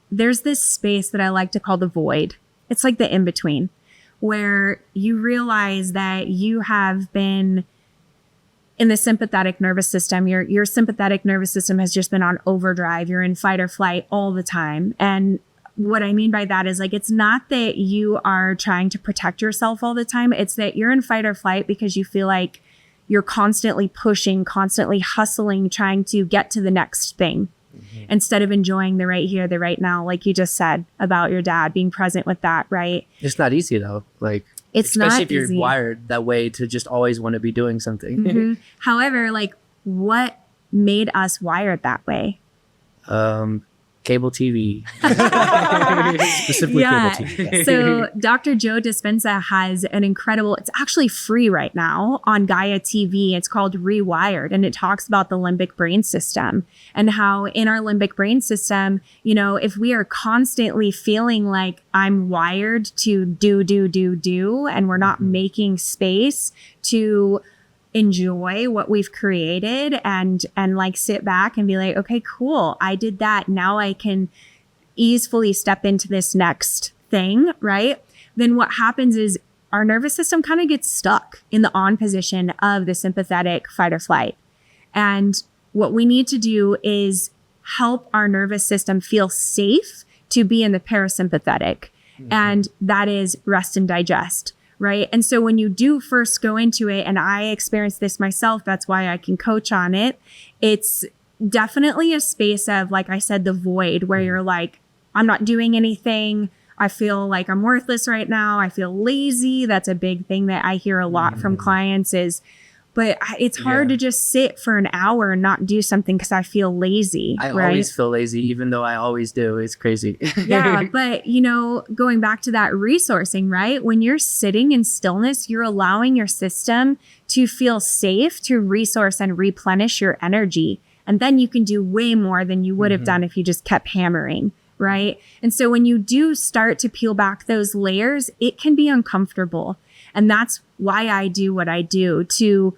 there's this space that I like to call the void. It's like the in-between, where you realize that you have been in the sympathetic nervous system. Your sympathetic nervous system has just been on overdrive. You're in fight or flight all the time. And what I mean by that is, like, it's not that you are trying to protect yourself all the time. It's that you're in fight or flight because you feel like you're constantly pushing, constantly hustling, trying to get to the next thing instead of enjoying the right here, the right now, like you just said about your dad, being present with that, right? It's not easy though. Like, it's especially not if you're easy. Wired that way to just always want to be doing something. However, like, what made us wired that way? Cable TV. Specifically cable TV. So Dr. Joe Dispenza has an incredible, it's actually free right now on Gaia TV. It's called Rewired, and it talks about the limbic brain system and how in our limbic brain system, if we are constantly feeling like I'm wired to do, and we're not making space to enjoy what we've created and like sit back and be like, okay, cool, I did that. Now I can easily step into this next thing, right? Then what happens is our nervous system kind of gets stuck in the on position of the sympathetic fight or flight. And what we need to do is help our nervous system feel safe to be in the parasympathetic. And that is rest and digest. Right. And so when you do first go into it, and I experienced this myself, that's why I can coach on it. It's definitely a space of, like I said, the void where you're like, I'm not doing anything. I feel like I'm worthless right now. I feel lazy. That's a big thing that I hear a lot from clients is, but it's hard to just sit for an hour and not do something because I feel lazy. I right? always feel lazy, even though I always do. It's crazy. Yeah, but going back to that resourcing, right? When you're sitting in stillness, you're allowing your system to feel safe to resource and replenish your energy. And then you can do way more than you would have done if you just kept hammering, right? And so when you do start to peel back those layers, it can be uncomfortable. And that's why I do what I do, to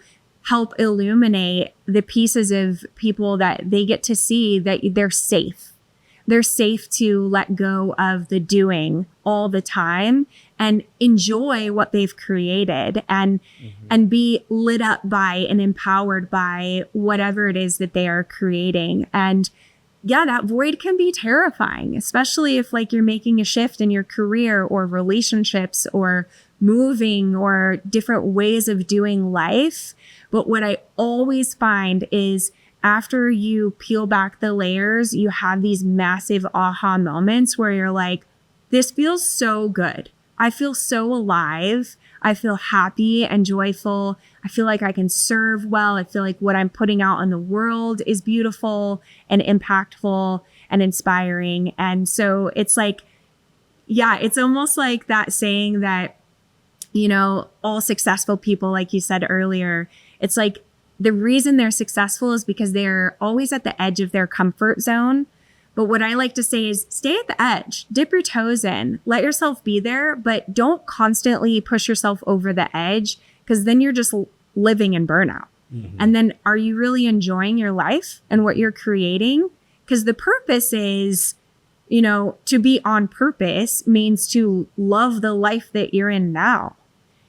help illuminate the pieces of people that they get to see that they're safe. They're safe to let go of the doing all the time and enjoy what they've created and be lit up by and empowered by whatever it is that they are creating. And yeah, that void can be terrifying, especially if like you're making a shift in your career or relationships or moving or different ways of doing life. But what I always find is after you peel back the layers, you have these massive aha moments where you're like, this feels so good. I feel so alive. I feel happy and joyful. I feel like I can serve well. I feel like what I'm putting out in the world is beautiful and impactful and inspiring. And so it's like, yeah, it's almost like that saying that, you know, all successful people, like you said earlier, it's like the reason they're successful is because they're always at the edge of their comfort zone. But what I like to say is stay at the edge, dip your toes in, let yourself be there, but don't constantly push yourself over the edge, because then you're just living in burnout. And then are you really enjoying your life and what you're creating? Because the purpose is, you know, to be on purpose means to love the life that you're in now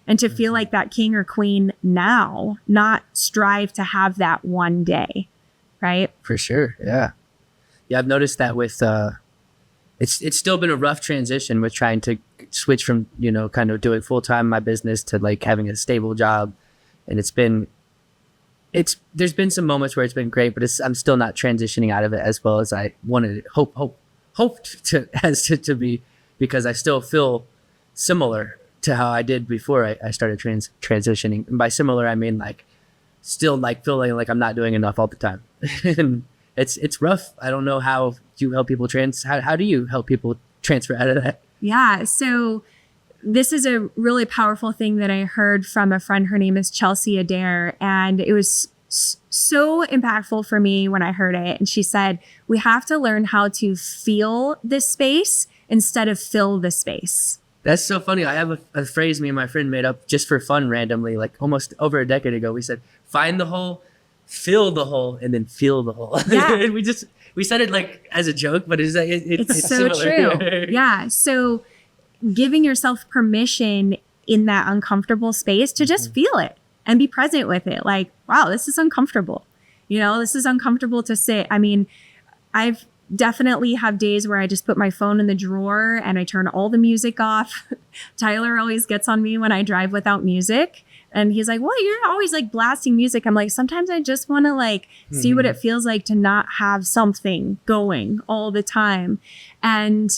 and to feel like that king or queen now, not strive to have that one day, right? For sure. Yeah. Yeah, I've noticed that with it's still been a rough transition with trying to switch from, you know, kind of doing full time in my business to like having a stable job. And there's been some moments where it's been great, but I'm still not transitioning out of it as well as I wanted hoped to be, because I still feel similar to how I did before I started transitioning. And by similar, I mean like still like feeling like I'm not doing enough all the time. And it's rough. I don't know how you help people how do you help people transfer out of that? Yeah. So this is a really powerful thing that I heard from a friend. Her name is Chelsea Adair. And it was so impactful for me when I heard it. And she said, we have to learn how to feel this space instead of fill the space. That's so funny. I have a phrase me and my friend made up just for fun randomly, like almost over a decade ago. We said, find the hole, fill the hole, and then feel the hole. Yeah. And we said it like as a joke, but it's so similar. true. Yeah. So giving yourself permission in that uncomfortable space to just feel it and be present with it. Like, wow, this is uncomfortable. You know, this is uncomfortable to sit. I mean, I've definitely have days where I just put my phone in the drawer and I turn all the music off. Tyler always gets on me when I drive without music. And he's like, well, you're always like blasting music. I'm like, sometimes I just want to like see what it feels like to not have something going all the time. And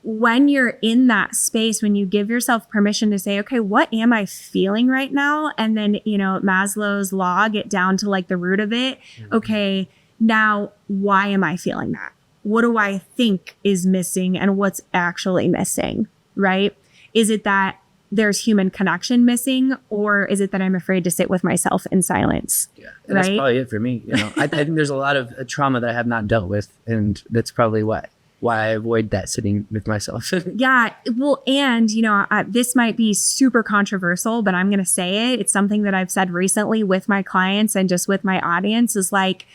when you're in that space, when you give yourself permission to say, okay, what am I feeling right now? And then, you know, Maslow's law, get down to like the root of it. Okay, now why am I feeling that? What do I think is missing and what's actually missing, right? Is it that there's human connection missing, or is it that I'm afraid to sit with myself in silence? Yeah, and that's probably it for me. You know, I think there's a lot of trauma that I have not dealt with, and that's probably why I avoid that sitting with myself. Yeah, well, and you know, this might be super controversial, but I'm going to say it. It's something that I've said recently with my clients and just with my audience is like,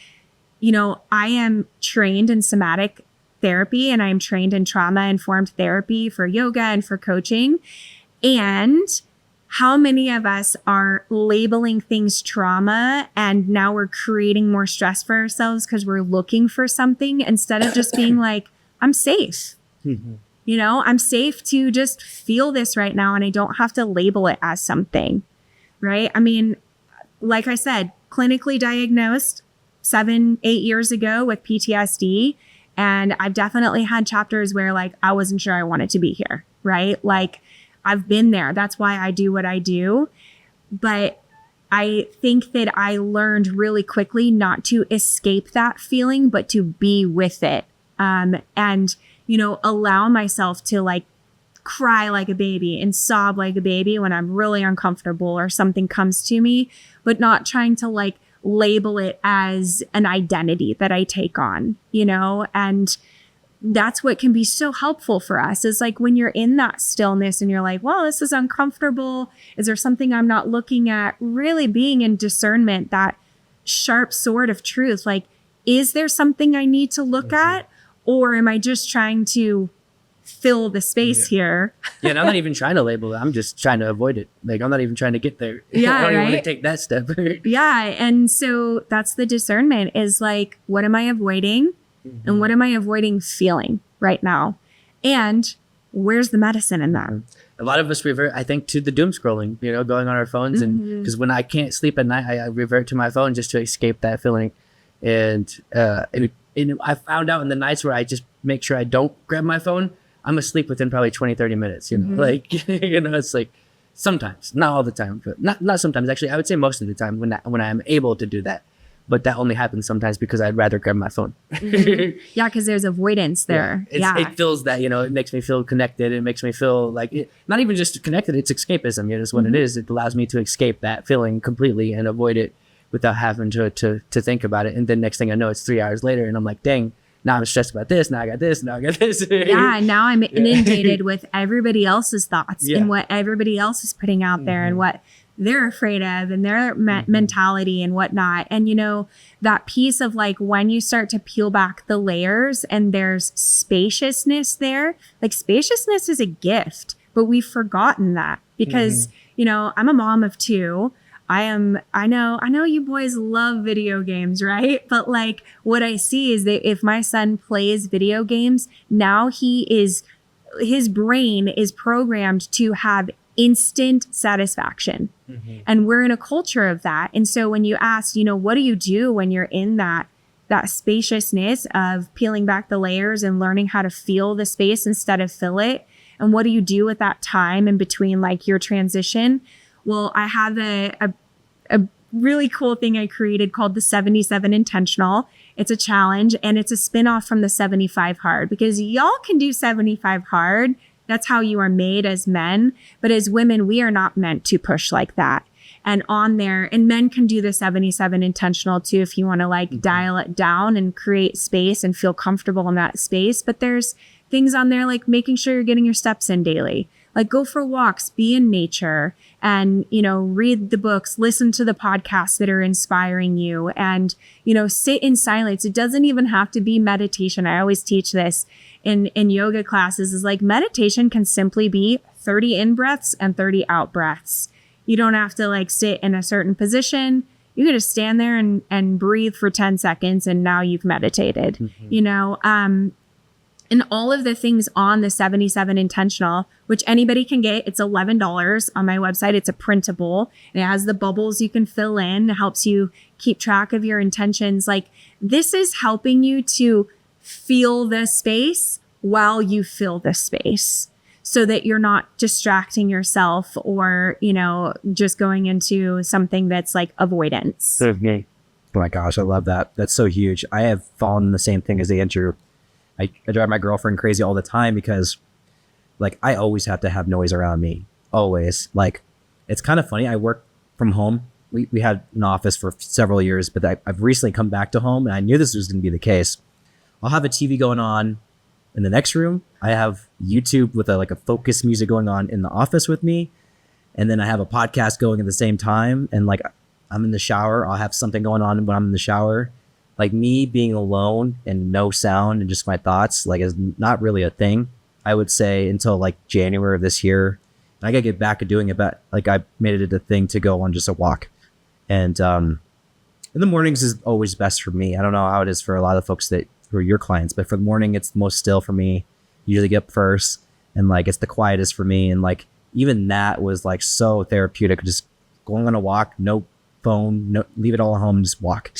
you know, I am trained in somatic therapy and I'm trained in trauma-informed therapy for yoga and for coaching. And how many of us are labeling things trauma and now we're creating more stress for ourselves because we're looking for something instead of just being like, I'm safe. You know, I'm safe to just feel this right now and I don't have to label it as something, right? I mean, like I said, clinically diagnosed 7-8 years ago with PTSD. And I've definitely had chapters where like, I wasn't sure I wanted to be here, right? Like I've been there. That's why I do what I do. But I think that I learned really quickly not to escape that feeling, but to be with it. And, you know, allow myself to like cry like a baby and sob like a baby when I'm really uncomfortable or something comes to me, but not trying to like label it as an identity that I take on, you know, and that's what can be so helpful for us is like when you're in that stillness and you're like, well, this is uncomfortable. Is there something I'm not looking at? Really being in discernment, that sharp sword of truth. Like, is there something I need to look at? Or am I just trying to fill the space here? Yeah, and I'm not even trying to label it. I'm just trying to avoid it. Like, I'm not even trying to get there. Yeah, I don't even right? want to take that step. Yeah. And so that's the discernment is like, what am I avoiding? And what am I avoiding feeling right now? And where's the medicine in that? A lot of us revert, I think, to the doom scrolling, you know, going on our phones. And because when I can't sleep at night, I revert to my phone just to escape that feeling. And I found out in the nights where I just make sure I don't grab my phone, I'm asleep within probably 20, 30 minutes, you know, like, it's like sometimes, not all the time, but not sometimes, actually, I would say most of the time when I'm able to do that. But that only happens sometimes because I'd rather grab my phone. Yeah, because there's avoidance there. It feels that, you know, it makes me feel connected. It makes me feel like, not even just connected, it's escapism. You know, it's what it is. It allows me to escape that feeling completely and avoid it without having to think about it. And then next thing I know, it's 3 hours later and I'm like, dang, now I'm stressed about this. Now I got this. Now I got this. Yeah, now I'm inundated with everybody else's thoughts and what everybody else is putting out there and what they're afraid of and their mentality and whatnot. And, you know, that piece of like when you start to peel back the layers and there's spaciousness there, like spaciousness is a gift, but we've forgotten that because, you know, I'm a mom of 2. I know you boys love video games, right? But like what I see is that if my son plays video games, now his brain is programmed to have instant satisfaction. And we're in a culture of that. And so when you ask, you know, what do you do when you're in that spaciousness of peeling back the layers and learning how to feel the space instead of fill it? And what do you do with that time in between like your transition? Well, I have a really cool thing I created called the 77 Intentional. It's a challenge and it's a spinoff from the 75 Hard because y'all can do 75 Hard. That's how you are made as men. But as women, we are not meant to push like that. And on there, and men can do the 77 Intentional too if you want to like dial it down and create space and feel comfortable in that space. But there's things on there like making sure you're getting your steps in daily. Like go for walks, be in nature, and, you know, read the books, listen to the podcasts that are inspiring you, and, you know, sit in silence. It doesn't even have to be meditation. I always teach this in yoga classes is like meditation can simply be 30 in breaths and 30 out breaths. You don't have to like sit in a certain position. You can just stand there and breathe for 10 seconds and now you've meditated, you know, and all of the things on the 77 Intentional, which anybody can get. It's $11 on my website. It's a printable. And it has the bubbles you can fill in. It helps you keep track of your intentions. Like this is helping you to feel the space while you fill the space so that you're not distracting yourself or, you know, just going into something that's like avoidance. Oh my gosh, I love that. That's so huge. I have fallen in the same thing as Andrew. I drive my girlfriend crazy all the time because like I always have to have noise around me. Always. Like it's kind of funny. I work from home. We had an office for several years, but I've recently come back to home and I knew this was going to be the case. I'll have a TV going on in the next room. I have YouTube with a focus music going on in the office with me. And then I have a podcast going at the same time. And like I'm in the shower. I'll have something going on when I'm in the shower. Like me being alone and no sound and just my thoughts, like is not really a thing, I would say, until like January of this year. And I gotta get back to doing it, but like I made it a thing to go on just a walk. And in the mornings is always best for me. I don't know how it is for a lot of folks who are your clients, but for the morning, it's the most still for me. Usually get up first and like it's the quietest for me. And like even that was like so therapeutic, just going on a walk, no phone, no, leave it all at home, just walk.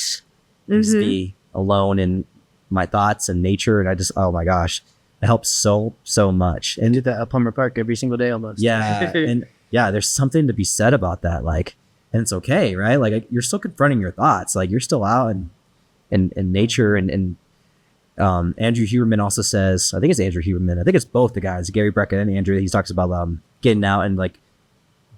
Just be alone in my thoughts and nature. And I just, oh my gosh, it helps so much. And do that at Plumber Park every single day almost. Yeah. And yeah, there's something to be said about that. Like, and it's okay, right? Like you're still confronting your thoughts. Like you're still out in nature. And Andrew Huberman also says, I think it's Andrew Huberman. I think it's both the guys, Gary Brecken and Andrew. He talks about getting out and like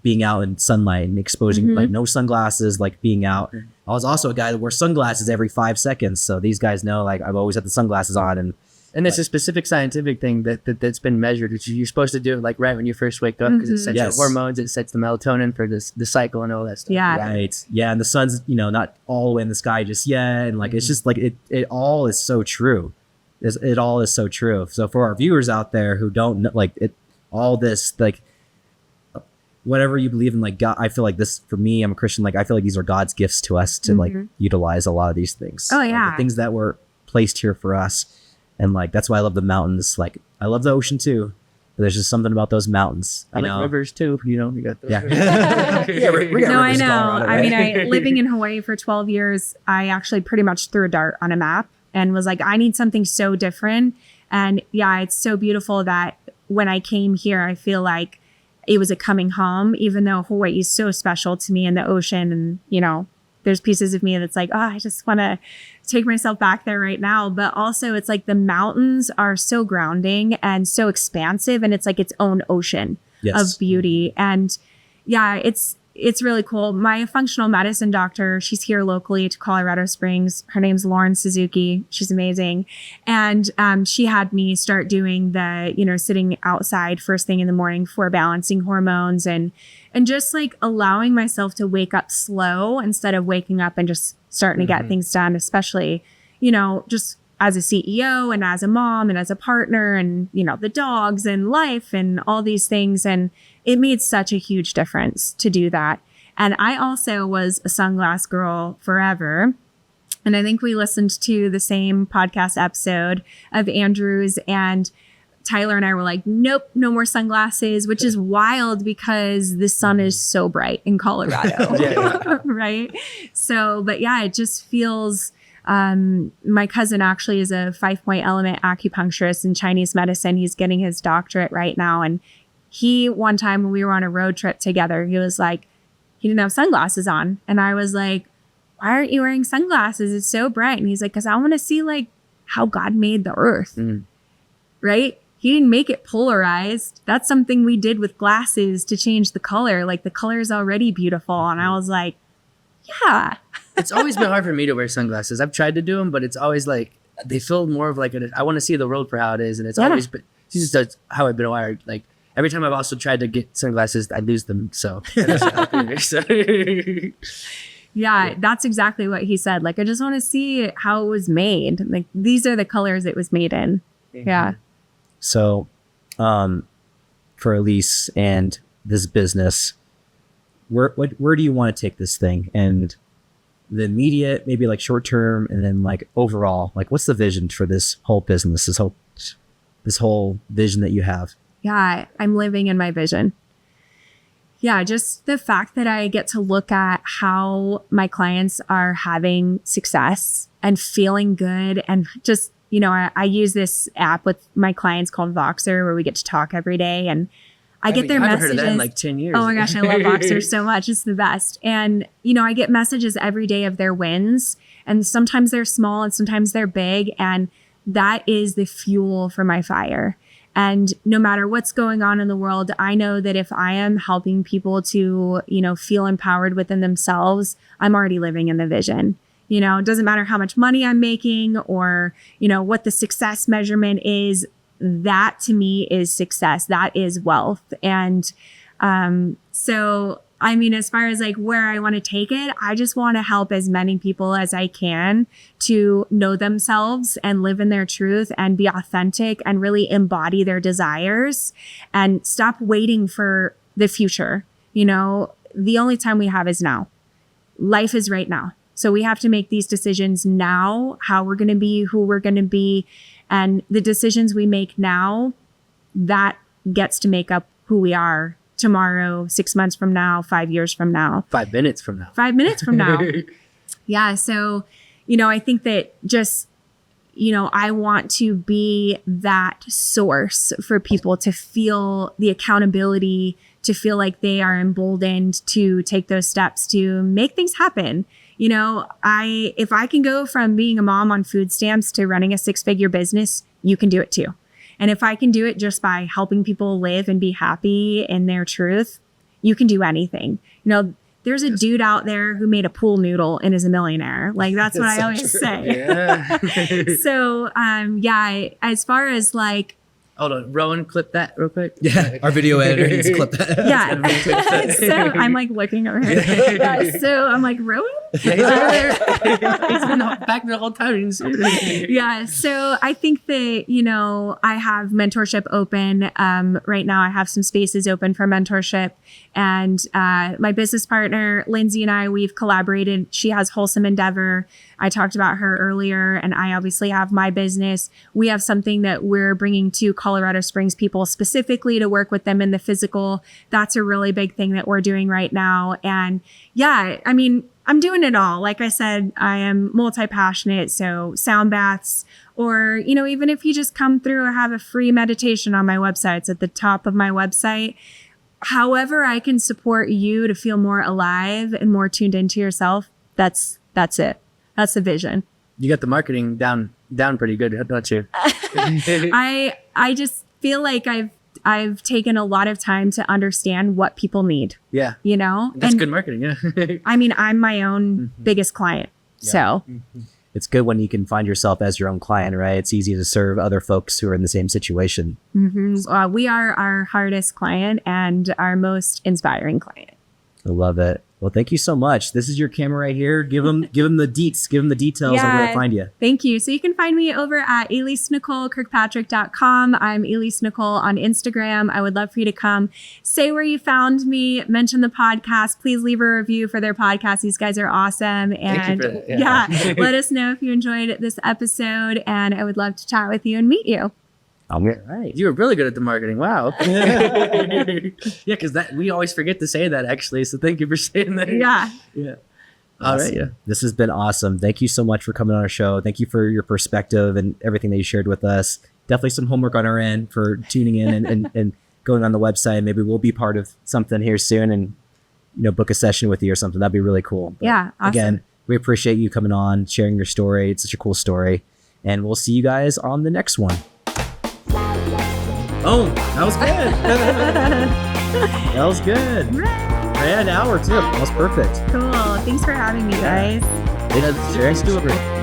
being out in sunlight and exposing like no sunglasses, like being out. I was also a guy that wears sunglasses every 5 seconds. So these guys know like I've always had the sunglasses on. And it's a specific scientific thing that's been measured, which you're supposed to do like right when you first wake up because it sets your hormones, it sets the melatonin for the cycle and all that stuff. Yeah. Right. Yeah. And the sun's, you know, not all the way in the sky just yet. And like, it's just like, it all is so true. It all is so true. So for our viewers out there who don't know, like all this, like, whatever you believe in, like God, I feel like this, for me, I'm a Christian, like I feel like these are God's gifts to us to like utilize a lot of these things. Oh yeah. Like, the things that were placed here for us. And like, that's why I love the mountains. Like I love the ocean too, there's just something about those mountains. I like rivers too. You know, you got those. Yeah. Yeah, we got No, I rivers in know. Colorado, I right? mean, living in Hawaii for 12 years, I actually pretty much threw a dart on a map and was like, I need something so different. And yeah, it's so beautiful that when I came here, I feel like it was a coming home, even though Hawaii is so special to me, and the ocean, and, you know, there's pieces of me that's like, oh, I just want to take myself back there right now. But also it's like the mountains are so grounding and so expansive, and it's like its own ocean of beauty. And yeah, it's really cool. My functional medicine doctor, she's here locally to Colorado Springs. Her name's Lauren Suzuki. She's amazing. And she had me start doing the, you know, sitting outside first thing in the morning for balancing hormones, and just like allowing myself to wake up slow instead of waking up and just starting to get things done, especially, you know, just as a CEO and as a mom and as a partner, and, you know, the dogs and life and all these things. And it made such a huge difference to do that. And I also was a sunglass girl forever. And I think we listened to the same podcast episode of Andrew's, and Tyler and I were like, nope, no more sunglasses, which is wild because the sun is so bright in Colorado. Right? So, but yeah, it just feels, my cousin actually is a 5-point element acupuncturist in Chinese medicine. He's getting his doctorate right now. And he, one time when we were on a road trip together, he was like, he didn't have sunglasses on. And I was like, why aren't you wearing sunglasses? It's so bright. And he's like, because I want to see like how God made the earth. Right? He didn't make it polarized. That's something we did with glasses to change the color. Like the color is already beautiful. And I was like, yeah. It's always been hard for me to wear sunglasses. I've tried to do them, but it's always like, they feel more of like, I want to see the world for how it is. And it's always been, it's just how I've been wired. Like every time I've also tried to get sunglasses, I lose them. So, yeah, that's exactly what he said. Like, I just want to see how it was made. Like, these are the colors it was made in. Yeah. So, for Elise and this business, where do you want to take this thing? And the immediate, maybe like short term, and then like overall, like what's the vision for this whole business, this whole vision that you have? Yeah, I'm living in my vision. Yeah, just the fact that I get to look at how my clients are having success and feeling good, and just, you know, I use this app with my clients called Voxer, where we get to talk every day, and I get their messages. Heard of that in like 10 years. Oh my gosh, I love Voxer so much. It's the best. And, you know, I get messages every day of their wins, and sometimes they're small and sometimes they're big. And that is the fuel for my fire. And no matter what's going on in the world, I know that if I am helping people to, you know, feel empowered within themselves, I'm already living in the vision. You know, it doesn't matter how much money I'm making or, you know, what the success measurement is. That to me is success. That is wealth. And so, I mean, as far as like where I want to take it, I just want to help as many people as I can to know themselves and live in their truth and be authentic and really embody their desires and stop waiting for the future. You know, the only time we have is now. Life is right now. So we have to make these decisions now, how we're going to be, who we're going to be. And the decisions we make now, that gets to make up who we are tomorrow, 6 months from now, 5 years from now. 5 minutes from now. 5 minutes from now. Yeah. So, you know, I think that just, you know, I want to be that source for people to feel the accountability, to feel like they are emboldened to take those steps to make things happen. You know, if I can go from being a mom on food stamps to running a 6-figure business, you can do it too. And if I can do it just by helping people live and be happy in their truth, you can do anything. You know, there's a dude out there who made a pool noodle and is a millionaire. Like, that's what I always say. Yeah. So, yeah, as far as like, hold on, Rowan, clip that real quick. Yeah, our video editor needs to clip that. Yeah. So I'm like looking over here. Yeah, so I'm like, Rowan? He's been back the whole time. Yeah. So I think that, I have mentorship open. Right now I have some spaces open for mentorship, and my business partner, Lindsay, and I, we've collaborated. She has Wholesome Endeavor. I talked about her earlier, and I obviously have my business. We have something that we're bringing to Colorado Springs people specifically to work with them in the physical. That's a really big thing that we're doing right now. And yeah, I mean, I'm doing it all. Like I said, I am multi-passionate. So sound baths, or, even if you just come through, I have a free meditation on my website. It's at the top of my website. However I can support you to feel more alive and more tuned into yourself, that's it. That's the vision. You got the marketing down pretty good, don't you? I just feel like I've taken a lot of time to understand what people need. Yeah. That's good marketing. Yeah. I mean, I'm my own biggest client. Yeah. So it's good when you can find yourself as your own client, right? It's easy to serve other folks who are in the same situation. Mm-hmm. We are our hardest client and our most inspiring client. I love it. Well, thank you so much. This is your camera right here. Give them the deets. Give them the details on where to find you. Thank you. So you can find me over at EliseNicoleKirkpatrick.com. I'm Elise Nicole on Instagram. I would love for you to come say where you found me, mention the podcast. Please leave a review for their podcast. These guys are awesome. And thank you for that. let us know if you enjoyed this episode, and I would love to chat with you and meet you. All right. You were really good at the marketing. Wow. Yeah, because we always forget to say that, actually. So thank you for saying that. Yeah. Yeah. Awesome. All right. Yeah. This has been awesome. Thank you so much for coming on our show. Thank you for your perspective and everything that you shared with us. Definitely some homework on our end for tuning in and going on the website. Maybe we'll be part of something here soon and, book a session with you or something. That'd be really cool. But yeah. Awesome. Again, we appreciate you coming on, sharing your story. It's such a cool story. And we'll see you guys on the next one. Oh, that was good. That was good. Yeah, an hour too. That was perfect. Cool. Thanks for having me, guys. Let's do it.